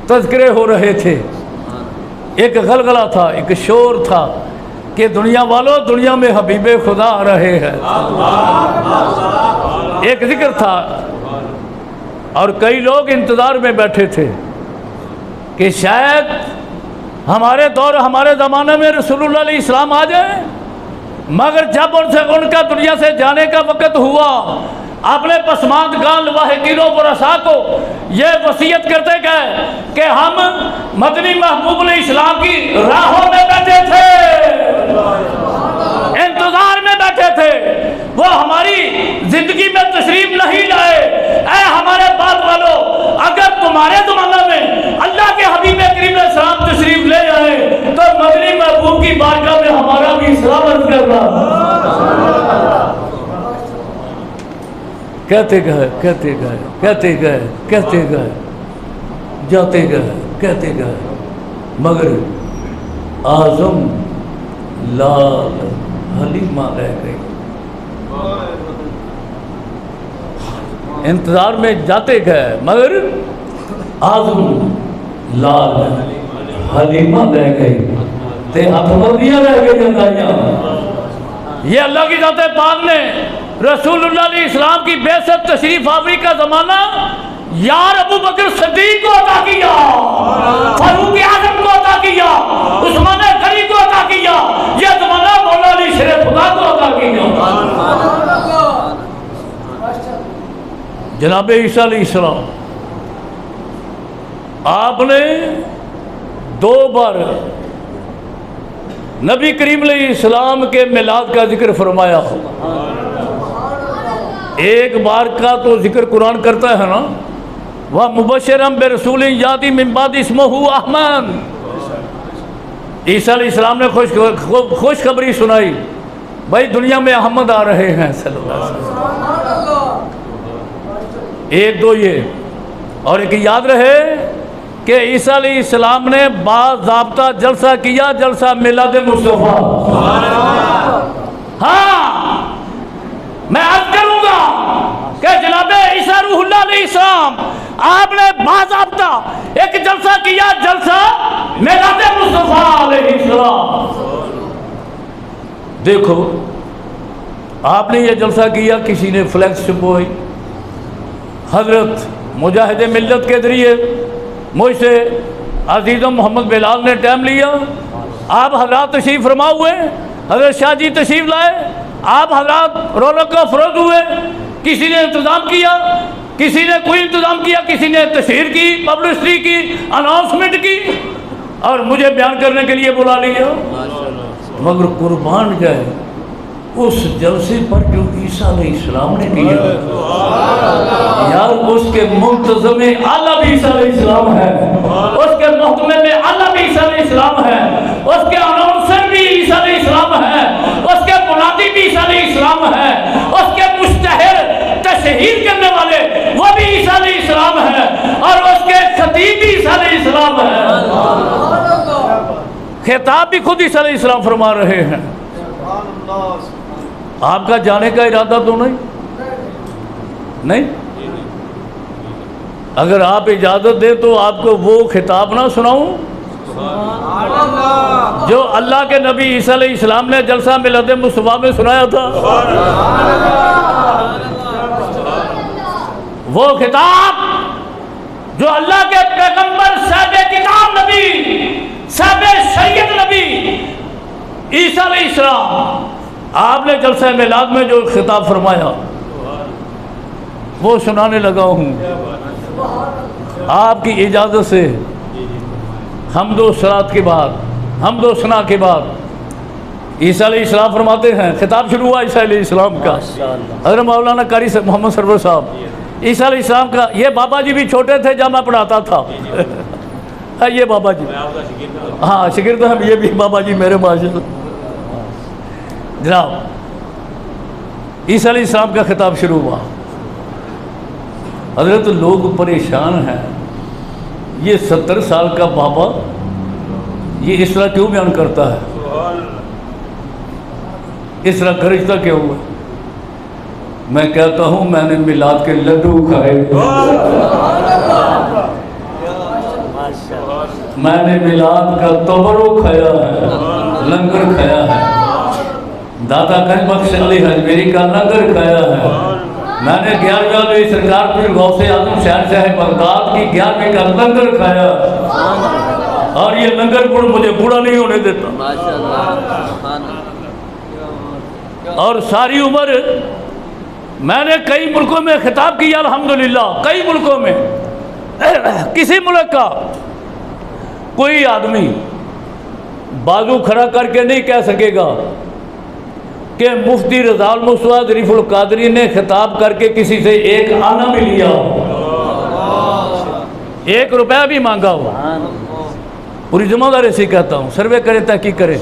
तज़किरे हो रहे थे, एक गलगला था, एक शोर था कि दुनिया वालों, दुनिया में हबीबे खुदा आ रहे हैं। एक जिक्र था और कई लोग इंतज़ार में बैठे थे कि शायद हमारे दौर, हमारे ज़माने में रसूलुल्लाह अलैहि इस्लाम आ जाए। मगर जब उनसे उनका दुनिया से जाने का वक़्त हुआ, अपने पसमानदगान वाहिकीनों वरसा को ये वसीयत करते गए कि हम मदनी महबूब इस्लाम की राहों में बैठे थे, इंतजार में बैठे थे, वो हमारी जिंदगी में तशरीफ नहीं लाए। ऐ हमारे बाप वालों, अगर तुम्हारे ज़माना में अल्लाह के हबीब करीम सलाम तशरीफ ले आए तो मदनी महबूब की बारगाह में हमारा भी सलामत करना। कहते गए, कहते गए, कहते गए, कहते गए, जाते गए, कहते गए, मगर आजम लाल हलीमा रह गई। इंतजार में जाते गए, मगर आजम लाल हलीमा रह गई, ते हथवर्दियाँ रह गई। ये अल्लाह की ज़ात पाक ने रसूलुल्लाह अलैहि इस्लाम की बेसत तशरीफ आवरी का ज़माना यार अबू बकर सिद्दीक को अता किया, फारूक आज़म को अता किया, उस्मान गनी को अता किया, यह ज़माना मौला अली शेर खुदा को अता किया। जनाब ईसा अलैहिस्सलाम आपने 2 बार नबी करीम अलैहिस्सलाम के मिलाद का जिक्र फरमाया। एक बार का तो जिक्र कुरान करता है ना, वह मुबश्शिरम बिरसूल याती मिन बाद इस्मुहु अहमद। ईसा अलैहिस्सलाम ने खुशखबरी सुनाई, भाई दुनिया में अहमद आ रहे हैं सल्लल्लाहु अलैहि वसल्लम। एक दो ये, और एक याद रहे कि ईसा अलैहिस्सलाम ने बाज़ाब्ता जलसा किया, जलसा मिलाद मुस्तफ़ा। हाँ, मैं अर्ज करूंगा कि जनाबे ईसा रूहुल्लाह अलैहिस्सलाम आपने बाज़ाब्ता एक जलसा किया, जलसा मिलाद मुस्तफ़ा अलैहिस्सलाम। देखो, आपने ये जलसा किया, किसी ने फ्लैक्स छुपाई, हजरत मुजाहिद मिल्लत के जरिए मुझसे अजीज़ मोहम्मद बिलाल ने टाइम लिया, आप हजरात तशरीफ़ फरमा हुए, हजरत शाह जी तशरीफ़ लाए, आप हजरात रौनक का फरोज हुए, किसी ने इंतज़ाम किया, किसी ने कोई इंतज़ाम किया, किसी ने तशहीर की, पब्लिसिटी की, अनाउंसमेंट की, और मुझे बयान करने के लिए बुला लिया। मगर कुर्बान जाए उस जलसे पर जो ईसा अलैहिस्सलाम ने किया, यार उसके मुंतज़िम आला भी ईसा अलैहिस्सलाम है, उसके मुहतमिल में आला भी ईसा अलैहिस्सलाम है, उसके अनाउंसर भी ईसा अलैहिस्सलाम है, उसके मुनादी भी ईसा अलैहिस्सलाम है, उसके मुश्तहिर तशहीर करने वाले वो भी ईसा अलैहिस्सलाम है, और उसके खतीब भी ईसा अलैहिस्सलाम है। खिताब भी खुद ईसा अलैहिस्सलाम फरमा रहे हैं। आपका जाने का इरादा तो नहीं? अगर आप इजाज़त दें तो आपको वो खिताब ना सुनाऊं जो अल्लाह के नबी ईसा अलैहिस्सलाम ने जलसा मिलाद मुस्तफ़ा में सुनाया था। वो खिताब जो अल्लाह के पैगंबर साहिब किताब नबी, साहिब शरीयत नबी ईसा अलैहिस्सलाम आपने जलसा मिलाद में जो खिताब फरमाया वो सुनाने लगा हूँ। आपकी इजाज़त से हम्दो सलात के बाद, हम्दो सना के बाद ईसा अलैहिस्सलाम फरमाते हैं, खिताब शुरू हुआ ईसा अलैहिस्सलाम का। हज़रत मौलाना कारी मोहम्मद सरवर साहब ईसा अलैहिस्सलाम का ये बाबा जी भी छोटे थे जब मैं पढ़ाता था। ये बाबा जी, हाँ शिगिर्द हम, ये भी बाबा जी मेरे माशाअल्लाह। जनाब ईसा अलैहिस्सलाम का खिताब शुरू हुआ। हजरत लोग परेशान हैं, ये 70 साल का बाबा ये इस तरह क्यों बयान करता है, इस तरह गरजता क्यों हुआ। मैं कहता हूँ मैंने मिलाद के लड्डू खाए, मैंने मिलाद का तोबरो खाया है, लंगर खाया है, दाता गंज बख्श अली हजमेरी का लंगर खाया है, मैंने 11वीं सरकार पीर गौसे आजम शहनशाह बगदाद की 11वीं का लंगर खाया, और ये लंगर गुड़ मुझे बूढ़ा नहीं होने देता। और सारी उम्र मैंने कई मुल्कों में खिताब किया अल्हम्दुलिल्लाह, कई मुल्कों में। किसी मुल्क का कोई आदमी बाजू खड़ा करके नहीं कह सकेगा कि मुफ्ती रज़ाउल मुस्तफ़ा ज़रीफ़ुल क़ादरी ने खिताब करके किसी से एक आना भी लिया हो, 1 रुपया भी मांगा हो। पूरी ज़िम्मेदारी से कहता हूँ, सर्वे करे तहकीक करे।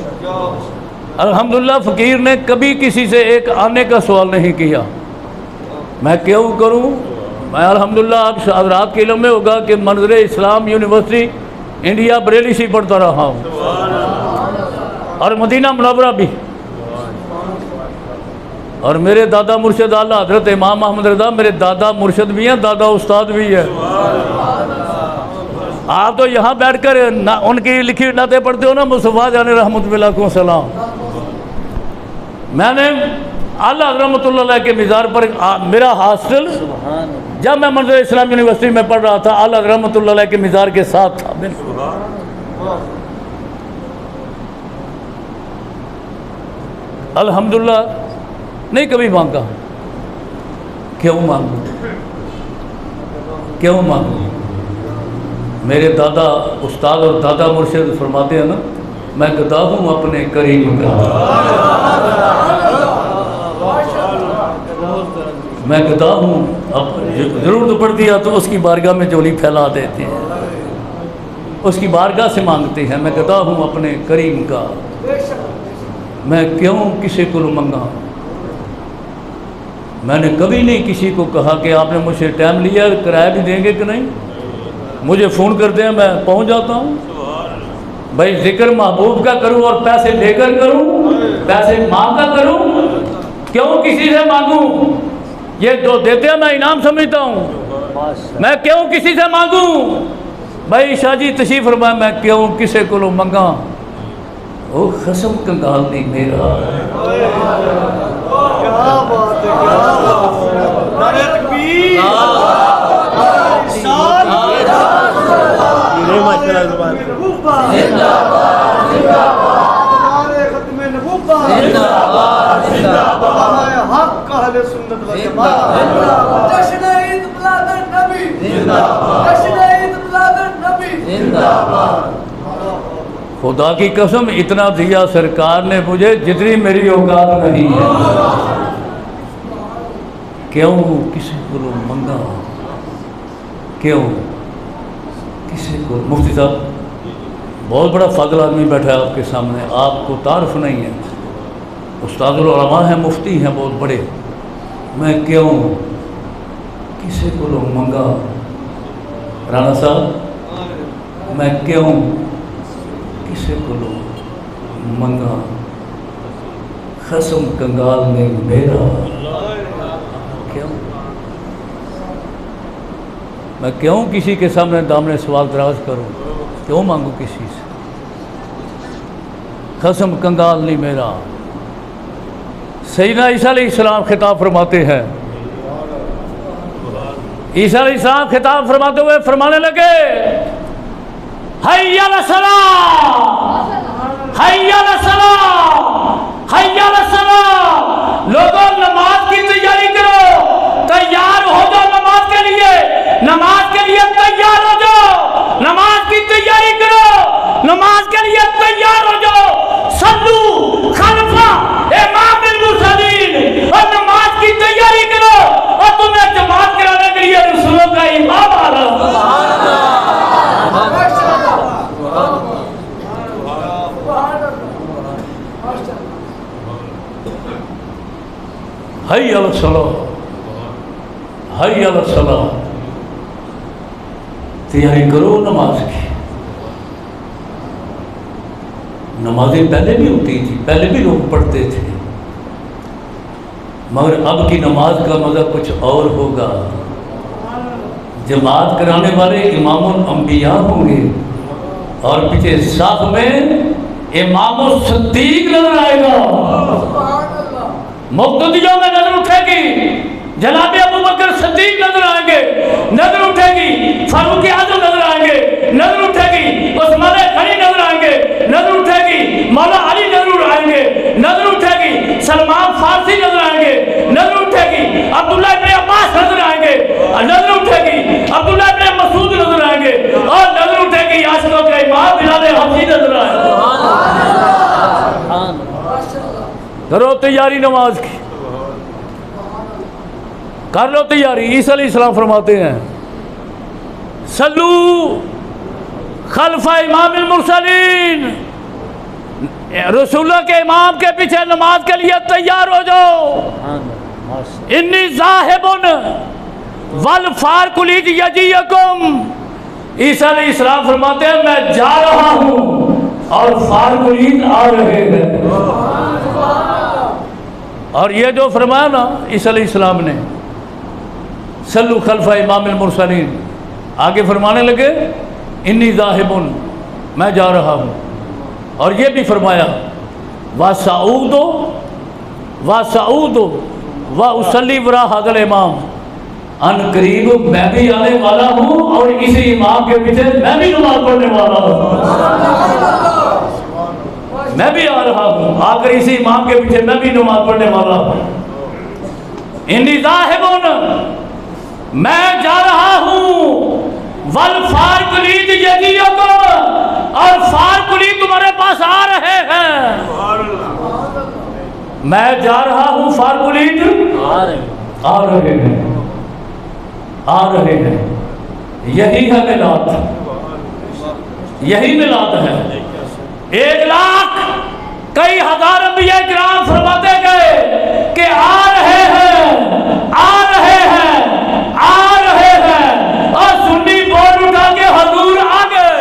अल्हम्दुलिल्लाह फ़कीर ने कभी किसी से एक आने का सवाल नहीं किया। मैं क्यों करूँ? मैं अल्हम्दुलिल्लाह आप हज़रात के इल्म में होगा कि मंज़र इस्लाम यूनिवर्सिटी इंडिया बरेली से पढ़ता रहा हूँ, और मदीना मुनव्वरा भी। और मेरे दादा मुर्शद आला हज़रत इमाम अहमद रज़ा मेरे दादा मुर्शद भी हैं, दादा उस्ताद भी है। आप तो यहाँ बैठकर ना उनकी लिखी नाते पढ़ते हो ना, मुस्तफ़ा जाने रहमतुल्लाह सलाम। मैंने आला रहमतुल्लाह अलैह के मिज़ार पर मेरा हॉस्टल जब मैं मंज़र इस्लाम यूनिवर्सिटी में पढ़ रहा था आला रहमतुल्लाह अलैह के मिज़ार के साथ था। अल्हम्दुलिल्लाह नहीं कभी मांगा। क्यों मांगू, क्यों मांगू? मेरे दादा उस्ताद और दादा मुर्शिद फरमाते हैं ना, मैं गदा हूँ अपने करीम का, मैं गदा हूँ। अब ज़रूरत पड़ती है तो उसकी बारगाह में झोली फैला देते हैं, उसकी बारगाह से मांगते हैं। मैं गदा हूँ अपने करीम का, मैं क्यों किसी को मंगा। मैंने कभी नहीं किसी को कहा कि आपने मुझसे टाइम लिया, किराया भी देंगे कि नहीं। मुझे फ़ोन करते हैं, मैं पहुंच जाता हूं। भाई जिक्र महबूब का करूं और पैसे लेकर करूं, पैसे मांग कर करूं, क्यों किसी से मांगूं? ये जो देते हैं मैं इनाम समझता हूं, मैं क्यों किसी से मांगूं? भाई शाह जी तशरीफ फरमाए, मैं क्यों किसी को मंगा। ओ खसम कंगाल नहीं मेरा, खुदा की कसम इतना दिया सरकार ने मुझे जितनी मेरी औकात नहीं है। क्यों किसी को मंगा, क्यों किसी को? मुफ्ती साहब बहुत बड़ा फाजिल आदमी बैठा है आपके सामने, आपको तारुफ नहीं है। उस्तादुल उलमा हैं, मुफ्ती हैं बहुत बड़े। मैं क्यों किसी को मंगा? राणा साहब मैं क्यों किसी को मंगा? खसम कंगाल ने मेरा, क्यों? मैं क्यों किसी के सामने दामने सवाल दराज करूं? क्यों मांगू किसी से? खसम कंगाल नहीं मेरा। सैयदना ईसा अलैहिस्सलाम खिताब फरमाते हैं, ईसा अलैहिस्सलाम खिताब फरमाते हुए फरमाने लगे, हय्या अला सलाह, हय्या अला सलाह, हय्या अला सलाह। लोगों नमाज की तैयारी करो, तैयार हो जाओ नमाज के लिए, नमाज के लिए तैयार हो जाओ, नमाज की तैयारी करो, नमाज के लिए तैयार हो जाओ। सल्लू खल्फा इमाम मुरसलीन, और नमाज की तैयारी करो। और तुम्हें जमात कराने के लिए हई अल सलाह, हई अल सलाह, तैयारी करो नमाज की। नमाजें पहले भी होती थी, पहले भी लोग पढ़ते थे, मगर अब की नमाज का मज़ा कुछ और होगा। जमात कराने वाले इमामुल अंबिया होंगे और पीछे साफ में इमामुल सिद्दीक नजर आएगा। मुक्तदियों में नजर उठेगी, जनाब अबू बकर सिद्दीक नजर आएंगे, नजर उठेगी फारूक आजम नजर आएंगे, नजर उठेगी उस्मान गनी नजर आएंगे, नजर उठेगी मौला अली नजर आएंगे, नजर उठेगी सलमान फारसी नजर आएंगे, नजर उठेगी अब्दुल्लाह इब्न अब्बास नजर आएंगे, नजर उठेगी अब्दुल्लाह इब्न मसूद नजर आएंगे और नजर उठेगी आशिकों का इमाम बिलाल हबशी नजर आएंगे। करो तैयारी नमाज की, कर लो तैयारी। ईसा अलैहिस्सलाम फरमाते हैं सल्लू खल्फा इमामिल मुरसलीन, रसूलों के इमाम के पीछे नमाज के लिए तैयार हो जाओ। इन्नी ज़ाहिबुन वल फारकुलीद यजीयकुम, ईसा अलैहिस्सलाम फरमाते हैं मैं जा रहा हूँ और फारकुलीद आ रहे हैं। और ये जो फरमाया ना ईसा अलैहिस्सलाम ने सल्लू खल्फा इमामिल मुरसलीन, आगे फरमाने लगे इन्नी ज़ाहिबुन, मैं जा रहा हूँ। और ये भी फरमाया वा सऊदो व उसली वरा हाज़िल इमाम, अन करीब मैं भी आने वाला हूँ और इसी इमाम के पीछे मैं भी नमाज पढ़ने वाला हूँ। मैं भी आ रहा हूँ, आकर इसी इमाम के पीछे मैं भी नमाज पढ़ने वाला हूँ। इन्नी ज़ाहिबुन, मैं जा रहा हूँ वल फारकुलीद यजीयकुम, और फारकुलीद तुम्हारे पास आ रहे हैं। मैं जा रहा हूँ, फारकुलीद आ रहे हैं, आ रहे हैं। यही है मिलाद, यही मिलाद है। 1 लाख कई हजार अंबिया किराम फरमाते गए कि आ रहे हैं, आ रहे हैं, आ रहे हैं, और सुन्नी बोल उठा के हजूर आ गए।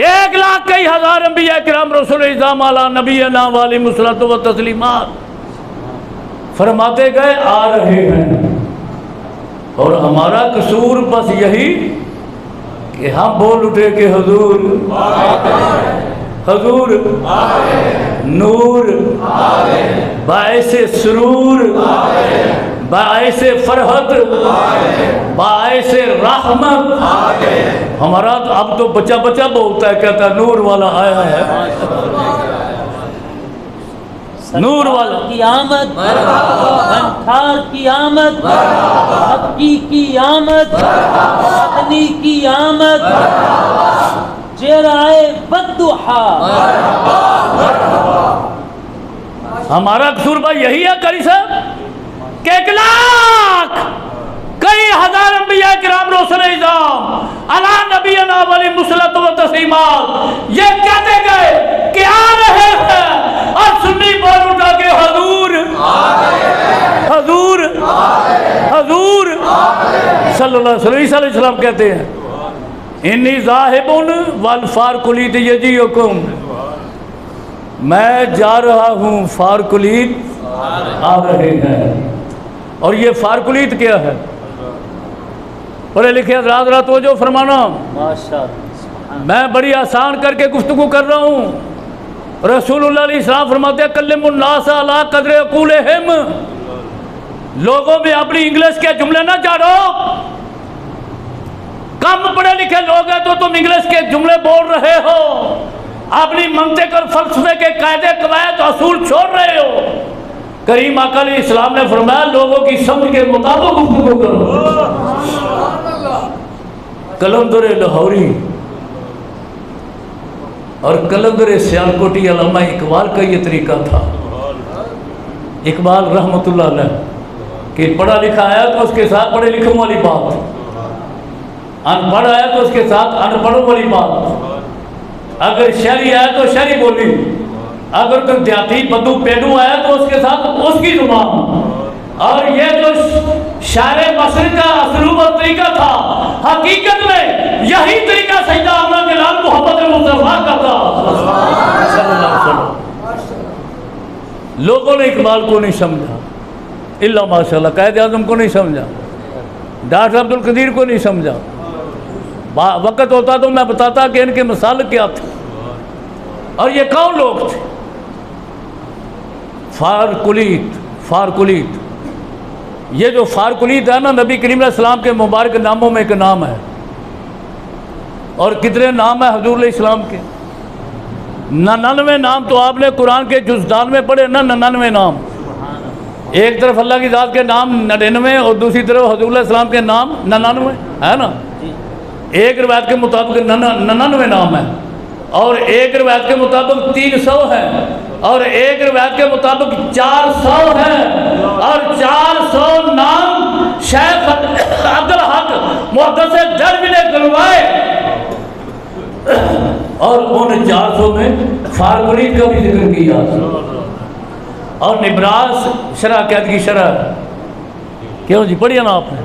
1 लाख कई हजार अंबिया किराम रसूल इज़ाम अला नबीना व अलैहिस्सलातु व तस्लीमात फरमाते गए आ रहे हैं। और हमारा कसूर बस यही कि हम बोल उठे कि हुजूर हुजूर नूर बाइसे सुरूर बाइसे फरहत बाइसे रहमत। हमारा तो अब तो बच्चा बच्चा बोलता है, कहता है नूर वाला आया है, नूर वाला की आमद, बनठार की आमद, हक्की की आमद, अदनी की आमद, जेराए बद्दुहा। हमारा कसूर भाई यही है करी साहब कि 1 लाख कई हजार अंबिया किराम रसूल इज़ाम अला नबीना व अलैहिस्सलातु व तस्लीमात ये कहते गए कि आ रहे हैं, और सुन्नी बोल उठा के हुजूर हुजूर हुजूर सल्लल्लाहु अलैहि वसल्लम कहते हैं इन्नी ज़ाहिबुन वल फारकुलीद यजीयकुम, मैं जा रहा हूँ, फारकुलीद आ रहे हैं। और ये फारकुलीद क्या है? पढ़े लिखे हज़रात रात वो जो फरमाना, मैं बड़ी आसान करके गुफ्तगू कर रहा हूँ। रसूलुल्लाह अलैहि सलाम फरमाते हैं कल्लिमुन नास अला क़द्रि अक़ूलिहिम, लोगों में अपनी इंग्लिश के जुमले ना झाड़ो। कम पढ़े लिखे लोग हैं तो तुम इंग्लिश के जुमले बोल रहे हो, अपनी मंतिक और फलसफे के कायदे कवायद असूल छोड़ रहे हो। करीम आका अलैहिस्सलाम ने फरमाया लोगों की समझ के मुताबिक गुफ्तगू करो। कलंदर लाहौरी और कलंदर सियालकोटी अल्लामा इकबाल का ये तरीका था। इकबाल रहमतुल्लाह अलैह कि पढ़ा लिखा आया तो उसके साथ पढ़े लिखों वाली बात, अनपढ़ आया तो उसके साथ अनपढ़ों वाली बात, अगर शहरी आया तो शहरी बोली, अगर कोई देहाती बद्दू पेडू आया तो उसके साथ उसकी जुबान। और ये जो शारे मशरिक़ का असलूब और तरीका था, हकीकत में यही तरीका सैयदा आमना के लाल मोहम्मद मुस्तफा का था। लोगों ने इकबाल को नहीं समझा, इल्ला माशाअल्लाह कायद आज़म को नहीं समझा, डॉक्टर अब्दुल कदीर को नहीं समझा। वक़्त होता तो मैं बताता कि इनके मिसाल क्या थे और ये कौन लोग थे। फारकुलीत, ये जो फारकुलीत है ना, नबी करीम अलैहिस्सलाम के मुबारक नामों में एक नाम है। और कितने नाम है हुजूर अलैहिस्सलाम के? 99 नाम तो आपने कुरान के जुज़दान में पढ़े ना, 99 नाम। एक तरफ अल्लाह की ज़ात के नाम 99 और दूसरी तरफ हुजूर अलैहिस्सलाम के नाम 99 है ना। एक रिवायत के मुताबिक 99 नाम है और एक रिवायत के मुताबिक 300 है और एक रिवायत के मुताबिक 400 है। और 400 नाम शेख अब्दुल हक मुहद्दिस दरवी ने गिनवाए और उन 400 में फारकुलीत का भी जिक्र किया। और निब्रास शरह कैद की शरह क्यों जी पढ़िए ना आपने,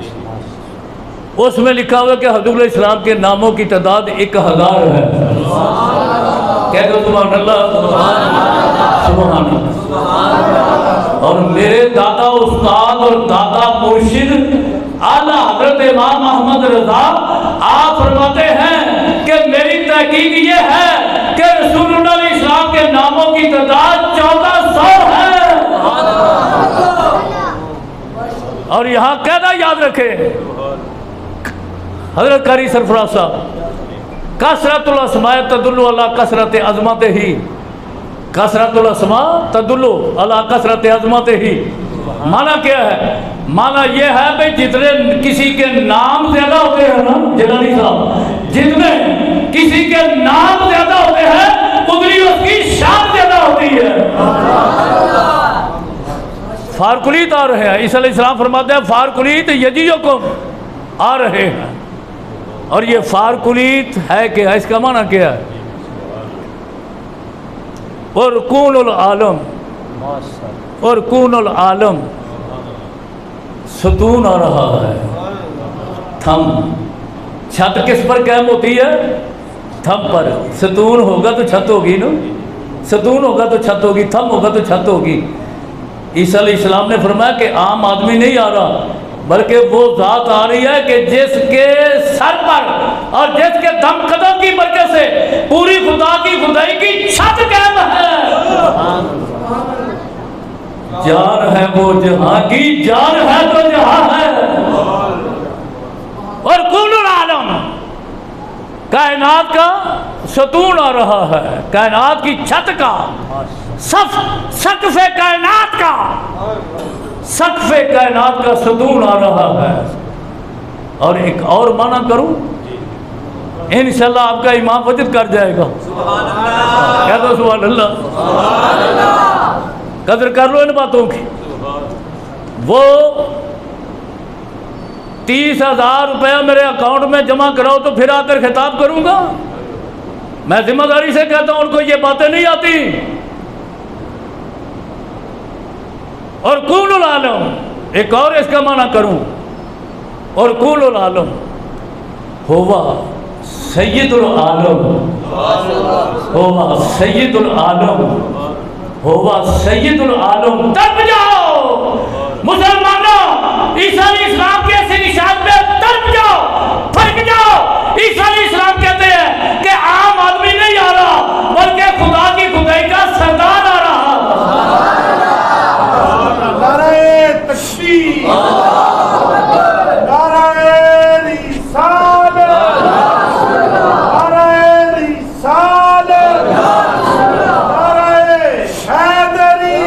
उसमें लिखा हुआ कि हुजूर इस्लाम के नामों की तादाद 1000 है। कह दो सुभान अल्लाह, सुभान अल्लाह। और मेरे दादा उस्ताद और दादा मुर्शिद आला हजरत इमाम अहमद रजा आप फरमाते हैं कि मेरी तहकीक ये है कि रसूलुल्लाह इस्लाम के नामों की तादाद 1400 है। और यहाँ कहना याद रखें हजरत कारी सरफराज साहब, कसरतुल अस्मा तदुल्लु अला कसरत अज़मत ही, कसरतुल अस्मा तदुल्लु अला कसरत अज़मत ही। माना क्या है? माना यह है भाई जितने किसी के नाम ज्यादा होते हैं ना जिलानी साहब, जितने किसी के नाम ज्यादा होते हैं उतनी उसकी शान ज्यादा होती है। फारकुलीत आ रहे हैं, ईसा अलैहिस्सलाम फरमाते हैं फारकुलीत यजीयुकुम आ रहे हैं। और ये फारकुलीत है क्या? इसका माना क्या है? और कूनुल आलम, और कूनुल आलम सतून आ रहा है, थम। छत किस पर कायम होती है? थम पर। सतून होगा तो छत होगी ना, सतून होगा तो छत होगी, थम होगा तो छत होगी। ईसा अलैहिस्सलाम ने फरमाया कि आम आदमी नहीं आ रहा, बल्कि वो जात आ रही है कि जिसके सर पर और जिसके दम कदम की बरकत से पूरी खुदा की खुदाई की छत कायम है। जान है वो जहां की, जान है तो जहां है। और कुल्लुल आलम, कायनात का सतून आ रहा है, कायनात की छत का, सकफ़े कायनात का, सकफ़े कायनात का सतून आ रहा है। और एक और माना करूं, इंशाअल्लाह आपका इमाम वजद कर जाएगा। क्या तो सुभान अल्लाह, कदर कर लो इन बातों की। वो 30,000 रुपया मेरे अकाउंट में जमा कराओ तो फिर आकर खिताब करूंगा। मैं जिम्मेदारी से कहता हूं, उनको ये बातें नहीं आती। और कुल्लुल आलम, एक और इसका माना करूं, और कुल्लुल आलम होवा सय्यदुल आलम, होवा सय्यदुल आलम, होवा सय्यदुल आलम। तब जाओ मुसलमानों, ईसा अलैहिस्सलाम के ऐसे निशान पे तब जाओ, फर्क जाओ। ईसा अलैहिस्सलाम कहते हैं कि आम आदमी नहीं आ रहा, बल्कि खुदा की खुदाई का सरदार आ रहा। नारे तकबीर, नारे रिसालत, नारे रिसालत, नारे हैदरी,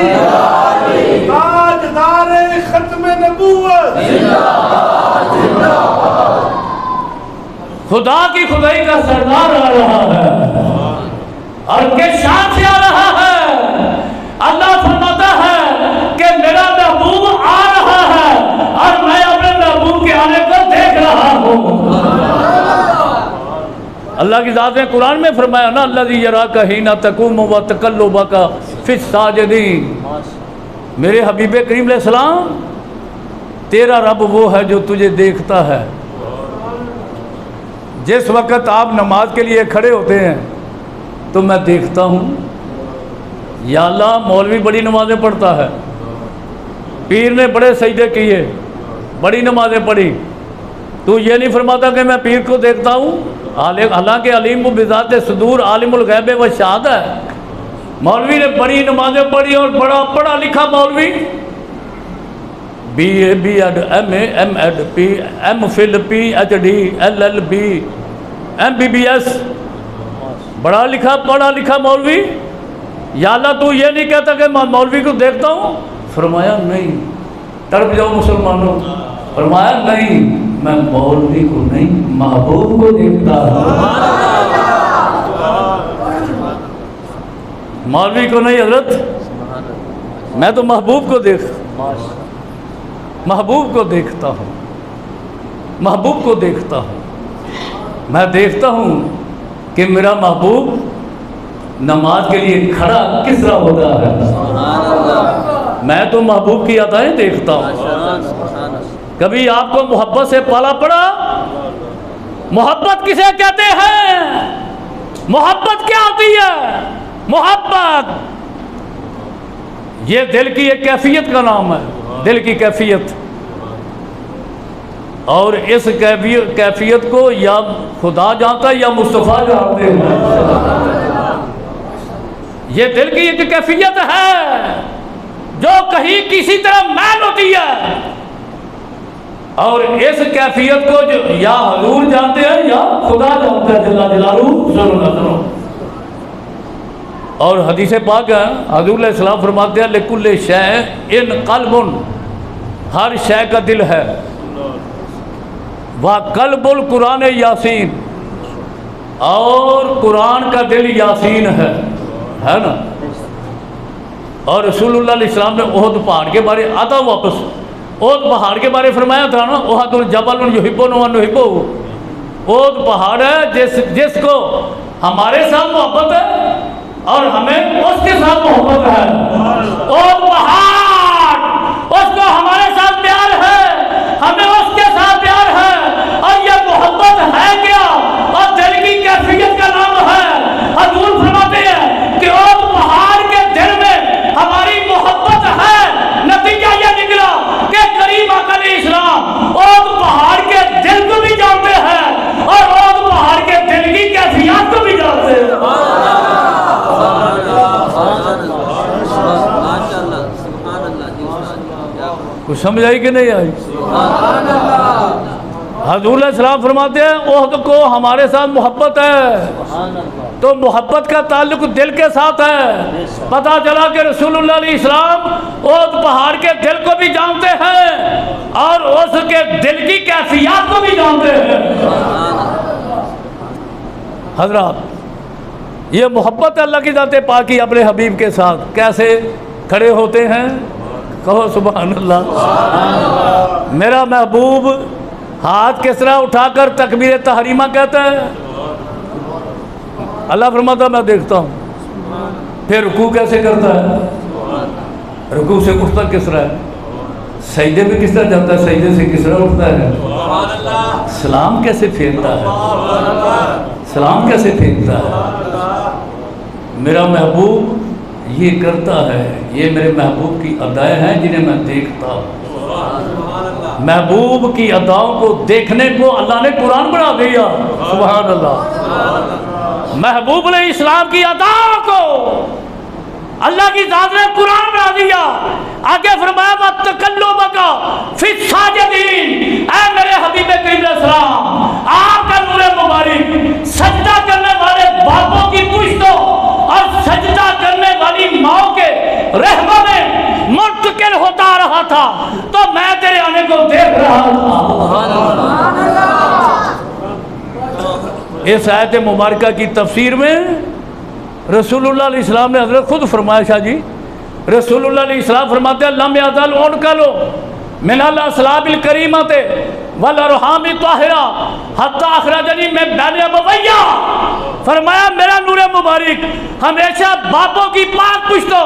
ताजदारे खत्म नबूवत। खुदा की खुदाई का सरदार आ रहा है और किस शान से आ रहा है? अल्लाह फरमाता है कि मेरा महबूब आ रहा है और मैं अपने महबूब के आने को देख रहा हूँ। अल्लाह की ज़ात ने कुरान में फरमाया ना, अल्लाज़ी यराका हीना तक़ूमु व तक़ल्लुबका फिस साजिदीन। मेरे हबीब करीम अलैहिस्सलाम, तेरा रब वो है जो तुझे देखता है। जिस वक़्त आप नमाज के लिए खड़े होते हैं तो मैं देखता हूँ, या अल्लाह मौलवी बड़ी नमाज़ें पढ़ता है, पीर ने बड़े सजदे किए, बड़ी नमाज़ें पढ़ी, तू ये नहीं फरमाता कि मैं पीर को देखता हूँ। हालांकि अलीम बिज़ात सदूर आलिमुल गैब व शहादत है। मौलवी ने बड़ी नमाज़ें पढ़ी और बड़ा पढ़ा लिखा मौलवी, BA BEd MA MEd MPhil PhD LLB MBBS, बड़ा लिखा पढ़ा लिखा मौलवी। या अल्लाह तू ये नहीं कहता कि मैं मौलवी को देखता हूँ? फरमाया नहीं। तड़प जाओ मुसलमानों। फरमाया नहीं, मैं मौलवी को नहीं महबूब को देखता हूँ। मौलवी को नहीं हजरत, मैं तो महबूब को महबूब को देखता हूँ, महबूब को देखता हूँ। मैं देखता हूँ कि मेरा महबूब नमाज के लिए खड़ा किस तरह होता है। मैं तो महबूब की अदाएं देखता हूँ। कभी आपको मोहब्बत से पाला पड़ा? मोहब्बत किसे कहते हैं? मोहब्बत क्या होती है? मोहब्बत ये दिल की एक कैफियत का नाम है, दिल की कैफियत। और इस कैफियत को या खुदा जानता है या मुस्तफ़ा जानते हैं। ये दिल की एक कैफियत है जो कहीं किसी तरह मैल होती है, और इस कैफियत को जो या हजूर जानते हैं या खुदा जानते हैं जल्ला जलालहू। और हदीस पाक है, हजूर अलैहिस्सलाम फरमाते हैं लिकुल्ले शै इन कल्बुन, हर शय का दिल है। वह कल्बुल कुरान यासीन, और कुरान का दिल यासीन है ना। और रसूलुल्लाह अलैहिस्सलाम ने ओहद पहाड़ के बारे आता वापस ओहद पहाड़ के बारे फरमाया था ना, ओहदुल जबल युहिब्बुना व नुहिब्बुहु। ओहद पहाड़ है जिसको हमारे साथ मोहब्बत है और हमें उसके साथ मोहब्बत है। ओहद पहाड़, उसको हमारे साथ प्यार है, हमें उसके साथ प्यार है। और ये मोहब्बत है क्या? और दिल की कैफियत का नाम है। हजूर फरमाते हैं कि ओहद पहाड़ के दिल में हमारी मोहब्बत है। नतीजा यह निकला कि करीम आका इस्लाम ओहद पहाड़ के दिल को भी जानते हैं और ओहद पहाड़ के दिल की कैफियत को भी जानते हैं। कुछ समझ आई कि नहीं आई? हजूर अलैहिस्सलाम फरमाते हैं ओहद को हमारे साथ मोहब्बत है, तो मोहब्बत का ताल्लुक दिल के साथ है। पता चला कि रसूलुल्लाह अलैहिस्सलाम ओहद पहाड़ के दिल को भी जानते हैं और उसके दिल की कैफियत को भी जानते हैं। हजरात, ये मोहब्बत अल्लाह की ज़ात पाक की अपने हबीब के साथ कैसे खड़े होते हैं? कहो सुभान अल्लाह। मेरा महबूब हाथ किस तरह उठाकर तकबीर तहरीमा कहता है? अल्लाह फरमाता मैं देखता हूँ। फिर रुकू कैसे करता है? रुकू से उठता किस तरह है? सजदे में किस तरह जाता है? सजदे से किस तरह उठता है? सलाम कैसे फेरता है? सलाम कैसे फेरता है? मेरा महबूब ये करता है। ये मेरे महबूब की अदाएँ हैं जिन्हें मैं देखता हूँ। महबूब की अदाओं को देखने को अल्लाह ने कुरान बना दिया। सुभान अल्लाह। महबूब ने इस्लाम की अदाओं को अल्लाह की ज़ात ने कुरान बना दिया। आगे फरमाया वतकल्लुबका फिस साजिदीन, ऐ मेरे हबीब करीम अलैहिस्सलाम, आपका नूर मुबारक सजदा करने वाले बापों की पुश्तों और सजदा करने वाली माओ के रहमों में मुंतकिल होता रहा था, तो मैं तेरे आने को देख रहा था। इस आयत मुबारका की तफसीर में रसूलुल्लाह अलैहिस्सलाम ने हजरत खुद फरमाया, शाह जी रसूलुल्लाह अलैहिस्सलाम फरमाते हैं लम याज़ल उनका लो मिनल असलाबिल करीमते वल अरहामी ताहिरा हत्ता अखरजनी में बैन अबवैया। फरमाया मेरा नूर मुबारक हमेशा बापों की पाक पुश्तों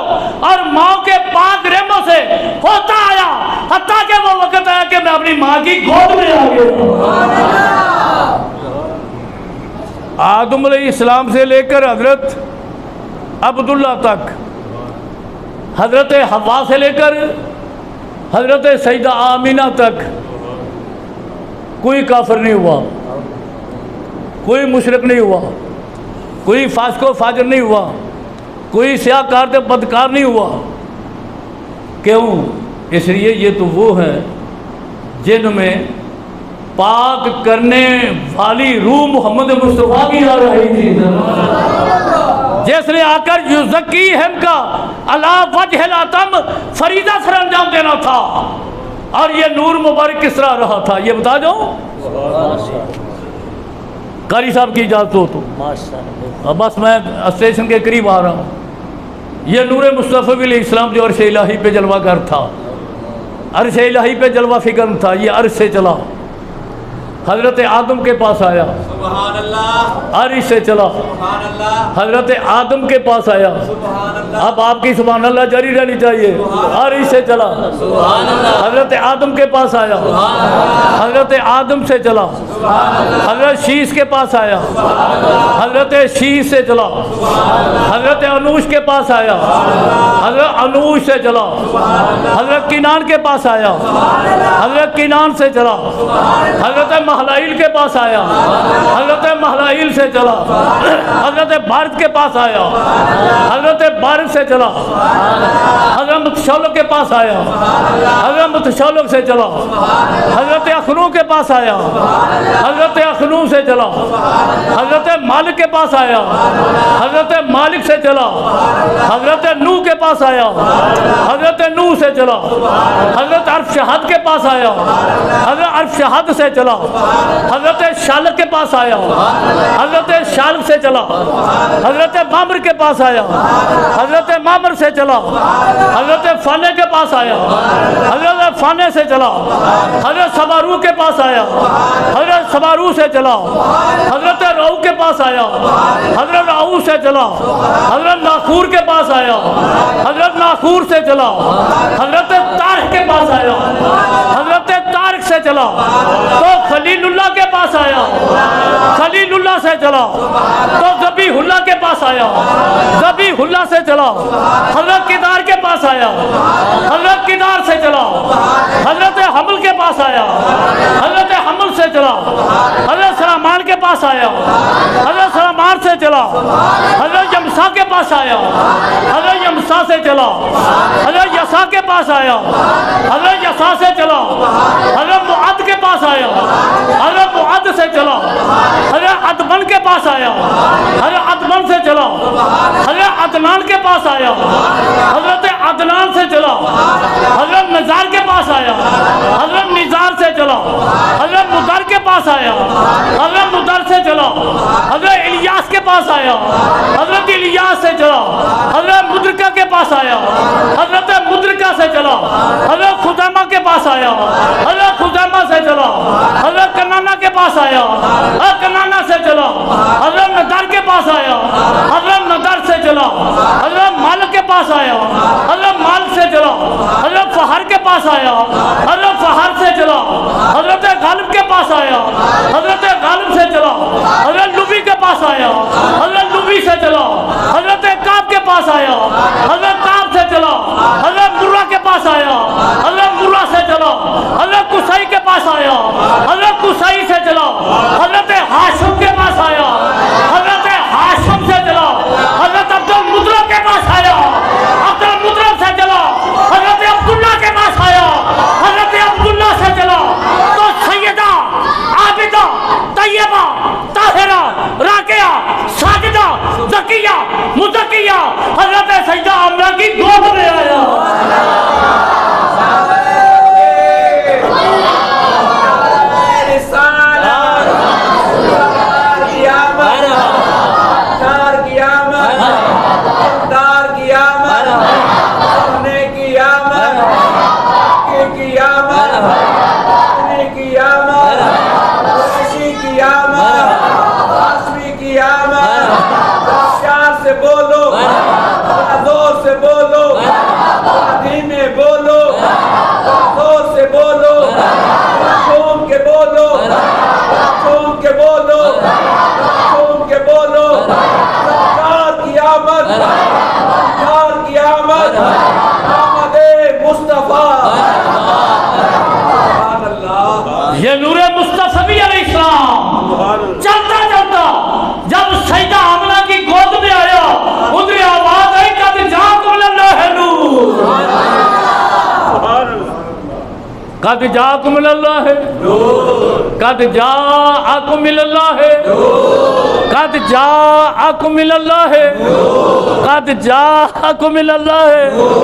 और माँ के पाक रेमों से होता आया, हत्ता के वो वक्त आया कि मैं अपनी माँ की गोद में आ गया। आदम अलैहिस्सलाम से लेकर हजरत अब्दुल्ला तक, हजरत हवा से लेकर हजरत सईदा आमीना तक कोई काफिर नहीं हुआ, कोई मुशरिक नहीं हुआ, कोई फास्को फाजर नहीं हुआ, कोई स्याहकार से बदकार नहीं हुआ। क्यों? इसलिए ये तो वो हैं जिनमें पाक करने वाली रूह मोहम्मद मुस्तफ़ा की आ रही थी, जिसने आकर युज़क्की हम का अला वजहिल आतम फरीदा सर अंजाम देना था। और ये नूर मुबारक किस तरह रहा था ये बता दो। कारी साहब की इजाज़त हो तो बस मैं स्टेशन के करीब आ रहा हूँ। ये नूर मुस्तफ़ा अलैहिस्सलाम जो अर्श इलाही पे जलवागर था, अर्श इलाही पे जलवा फिक्र था, ये अर्श से चला हजरत आदम के पास आया, सुभान अल्लाह, अर्श से चला सुभान अल्लाह, हजरत आदम के पास आया। अब आपकी सुभान अल्लाह जारी रहनी चाहिए। अर्श से चला सुभान अल्लाह, हजरत आदम के पास आया, हजरत आदम से चला हजरत शीश के पास आया, हजरत शीश से चला हजरत अनूश के पास आया, हजरत अनूश से चला हजरत किनान के पास आया, हजरत किनान से चला हजरत महलाइल के पास आया, हजरत महलाइल से चला हजरत बारिश के पास आया, हजरत बारिश से चला हजरत मुतशल्लिक के पास आया, हजरत मुतशल्लिक से चला हजरत अखनू के पास आया, हजरत अखनू से चला हजरत मालिक के पास आया, हजरत मालिक से चला हजरत नूह के पास आया, हजरत नूह से चला हजरत अरशहद के पास आया, हजरत अरशहद से चला हजरत शालक के पास आया, हजरत शालक से चला हजरत मामर के पास आया, हजरत मामर से चला हजरत फाने के पास आया, हजरत फाने से चला हजरत सबारू के पास आया, हजरत सबारू से चला हजरत राऊ के पास आया, हजरत राऊ से चला हजरत नाखूर के पास आया, हजरत नाखूर से चला हजरत तारिक के पास आया, हजरत तारिक से चला तो खलीलुल्लाह के पास आया, खलीलुल्लाह से चला तो ज़बीहुल्लाह के पास आया, ज़बीहुल्लाह से चला हजरत किदार के पास आया, हजरत किदार से चला हजरत हमल के पास आया, हजरत हमल से चला हजरत सलामान के पास आया, हजरत सलामान से चला हजरत यमसा के पास आया, हजरत यमसा से चला हजरत यसा के पास आया, हजरत यसा से चला हजरत मुअद के पास आया, हजरत मुअद से चला हजरत अदमन के पास आया, हजरत अदमन से चला हजरत अदनान के पास आया, हजरत अदनान से चला हजरत निजार के पास आया, हजरत निजार से चला हजरत मुदर के पास आया, हजरत मुदर से चला हजरत इलियास के पास आया, हजरत इलियास से चला हजरत मुद्रिका के पास आया, हजरत मुद्रिका से चला हजरत खुदामा के पास आया, हजरत खुदामा से चला हजरत कनाना के पास आया, कनाना से चला हजरत नदर के पास आया, हजरत नदर से चला हजरत मालिक के पास आया, हजरत मालिक से चला हजरत फहर के पास आया, हजरत फहर से चला हजरत गालिब के पास आया, हजरत गालिब से चला हजरत लुबी के पास आया, हजरत लुबी से चला हजरत काब के पास आया, हजरत काब से चला हजरत मुर्रा के पास आया, हजरत मुर्रा से चला हजरत कुसई के पास आया, हजरत कुसई से चला हजरत हाशिम के पास आया, हजरत हाशिम से चला हजरत अब्दुल मुतलब के पास आया, अब्दुल मुतलब से चला हजरत अब्दुल्ला के पास आया, हजरत अब्दुल्ला से चला तो सैयदा आबिदा तैयबा ताहिरा राकिया साजिदा ज़किया मुज़क्किया हजरत सैयदा आमना की गोद में आया। आमद, खुशी की आमद, हाशमी की आमद। प्यार से बोलो, जोर से बोलो, धीमे बोलो, जोर से बोलो, झूम के बोलो, झूम के बोलो, झूम के बोलो। सरकार की आमद, सरकार की आमद, आमदे मुस्तफा। ये नूरे मुस्तफी अलैहिस्सलाम चलता चलता जब सैयदा आमना की गोद में आया, उधर आवाज आई कद जाकुम लल्लाह नूर, कद जाकुम लल्लाह नूर, कद जाकुम लल्लाह नूर, कद जाकुम लल्लाह नूर, कद जाकुम लल्लाह नूर,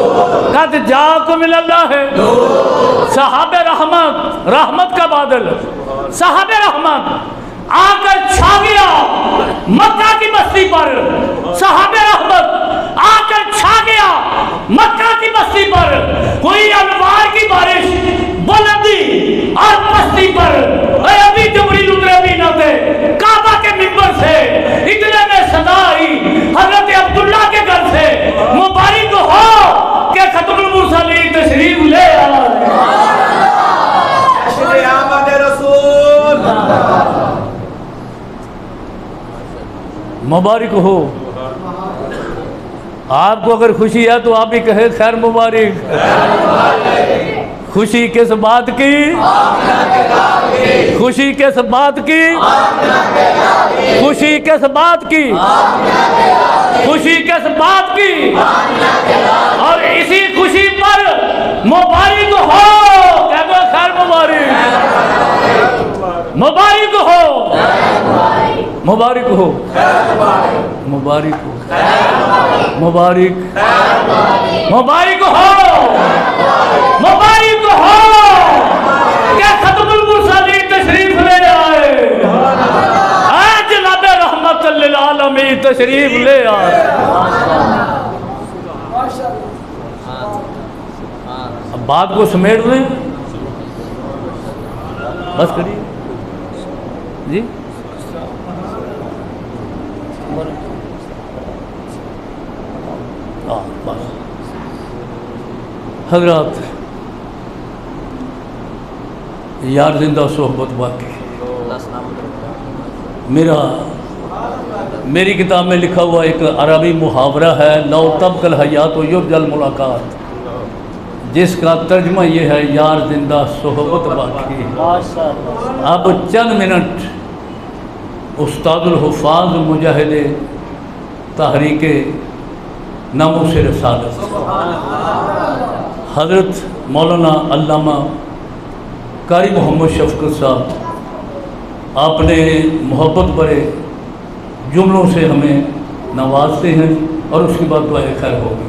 कद जाकुम लल्लाह नूर। साहबे रहमत, रहमत का बादल, साहबे रहमत आकर छा गया मक्का की बस्ती पर। साहबे रहमत आकर छा गया मक्का की बस्ती पर। हुई अनवार की बारिश बुलंदी और बस्ती पर। अभी जिब्रील उतरे भी न थे काबा के मिंबर से, इतने में सदा आई हजरत अब्दुल्ला के घर से, मुबारक हो के खत्मुल मुरसलीन तशरीफ ले आए। आमद रसूल, मुबारक हो। आपको अगर खुशी है तो आप भी कहे खैर मुबारक। खुशी किस बात की? खुशी किस बात की? खुशी किस बात की? खुशी किस बात की? और इसी खुशी पर मुबारक हो, कहते खैर मुबारक, मुबारक हो, मुबारक हो, मुबारक हो, मुबारक, मुबारक हो, मुबारक हो। क्या खत्मुल मुरसलीन तशरीफ ले आए, आज जनाबे रहमत लिल आलमीन तशरीफ ले आए। अब बात को समेट लें, बस करिए जी। बस हजरत, यार जिंदा सोहबत बाकी। मेरी किताब में लिखा हुआ एक अरबी मुहावरा है, लौ तबकल हयात व युरजल मुलाकात, जिसका तर्जमा ये है यार जिंदा सोहबत बाकी। अब चंद मिनट उस्तादुल हुफ़ाज़ मुजाहिद तहरीके नामों से रसालत हज़रत मौलाना अल्लामा कारी मोहम्मद शफ़क़त साहब, आपने मोहब्बत भरे जुमलों से हमें नवाजते हैं और उसके बाद दुआ खैर होगी।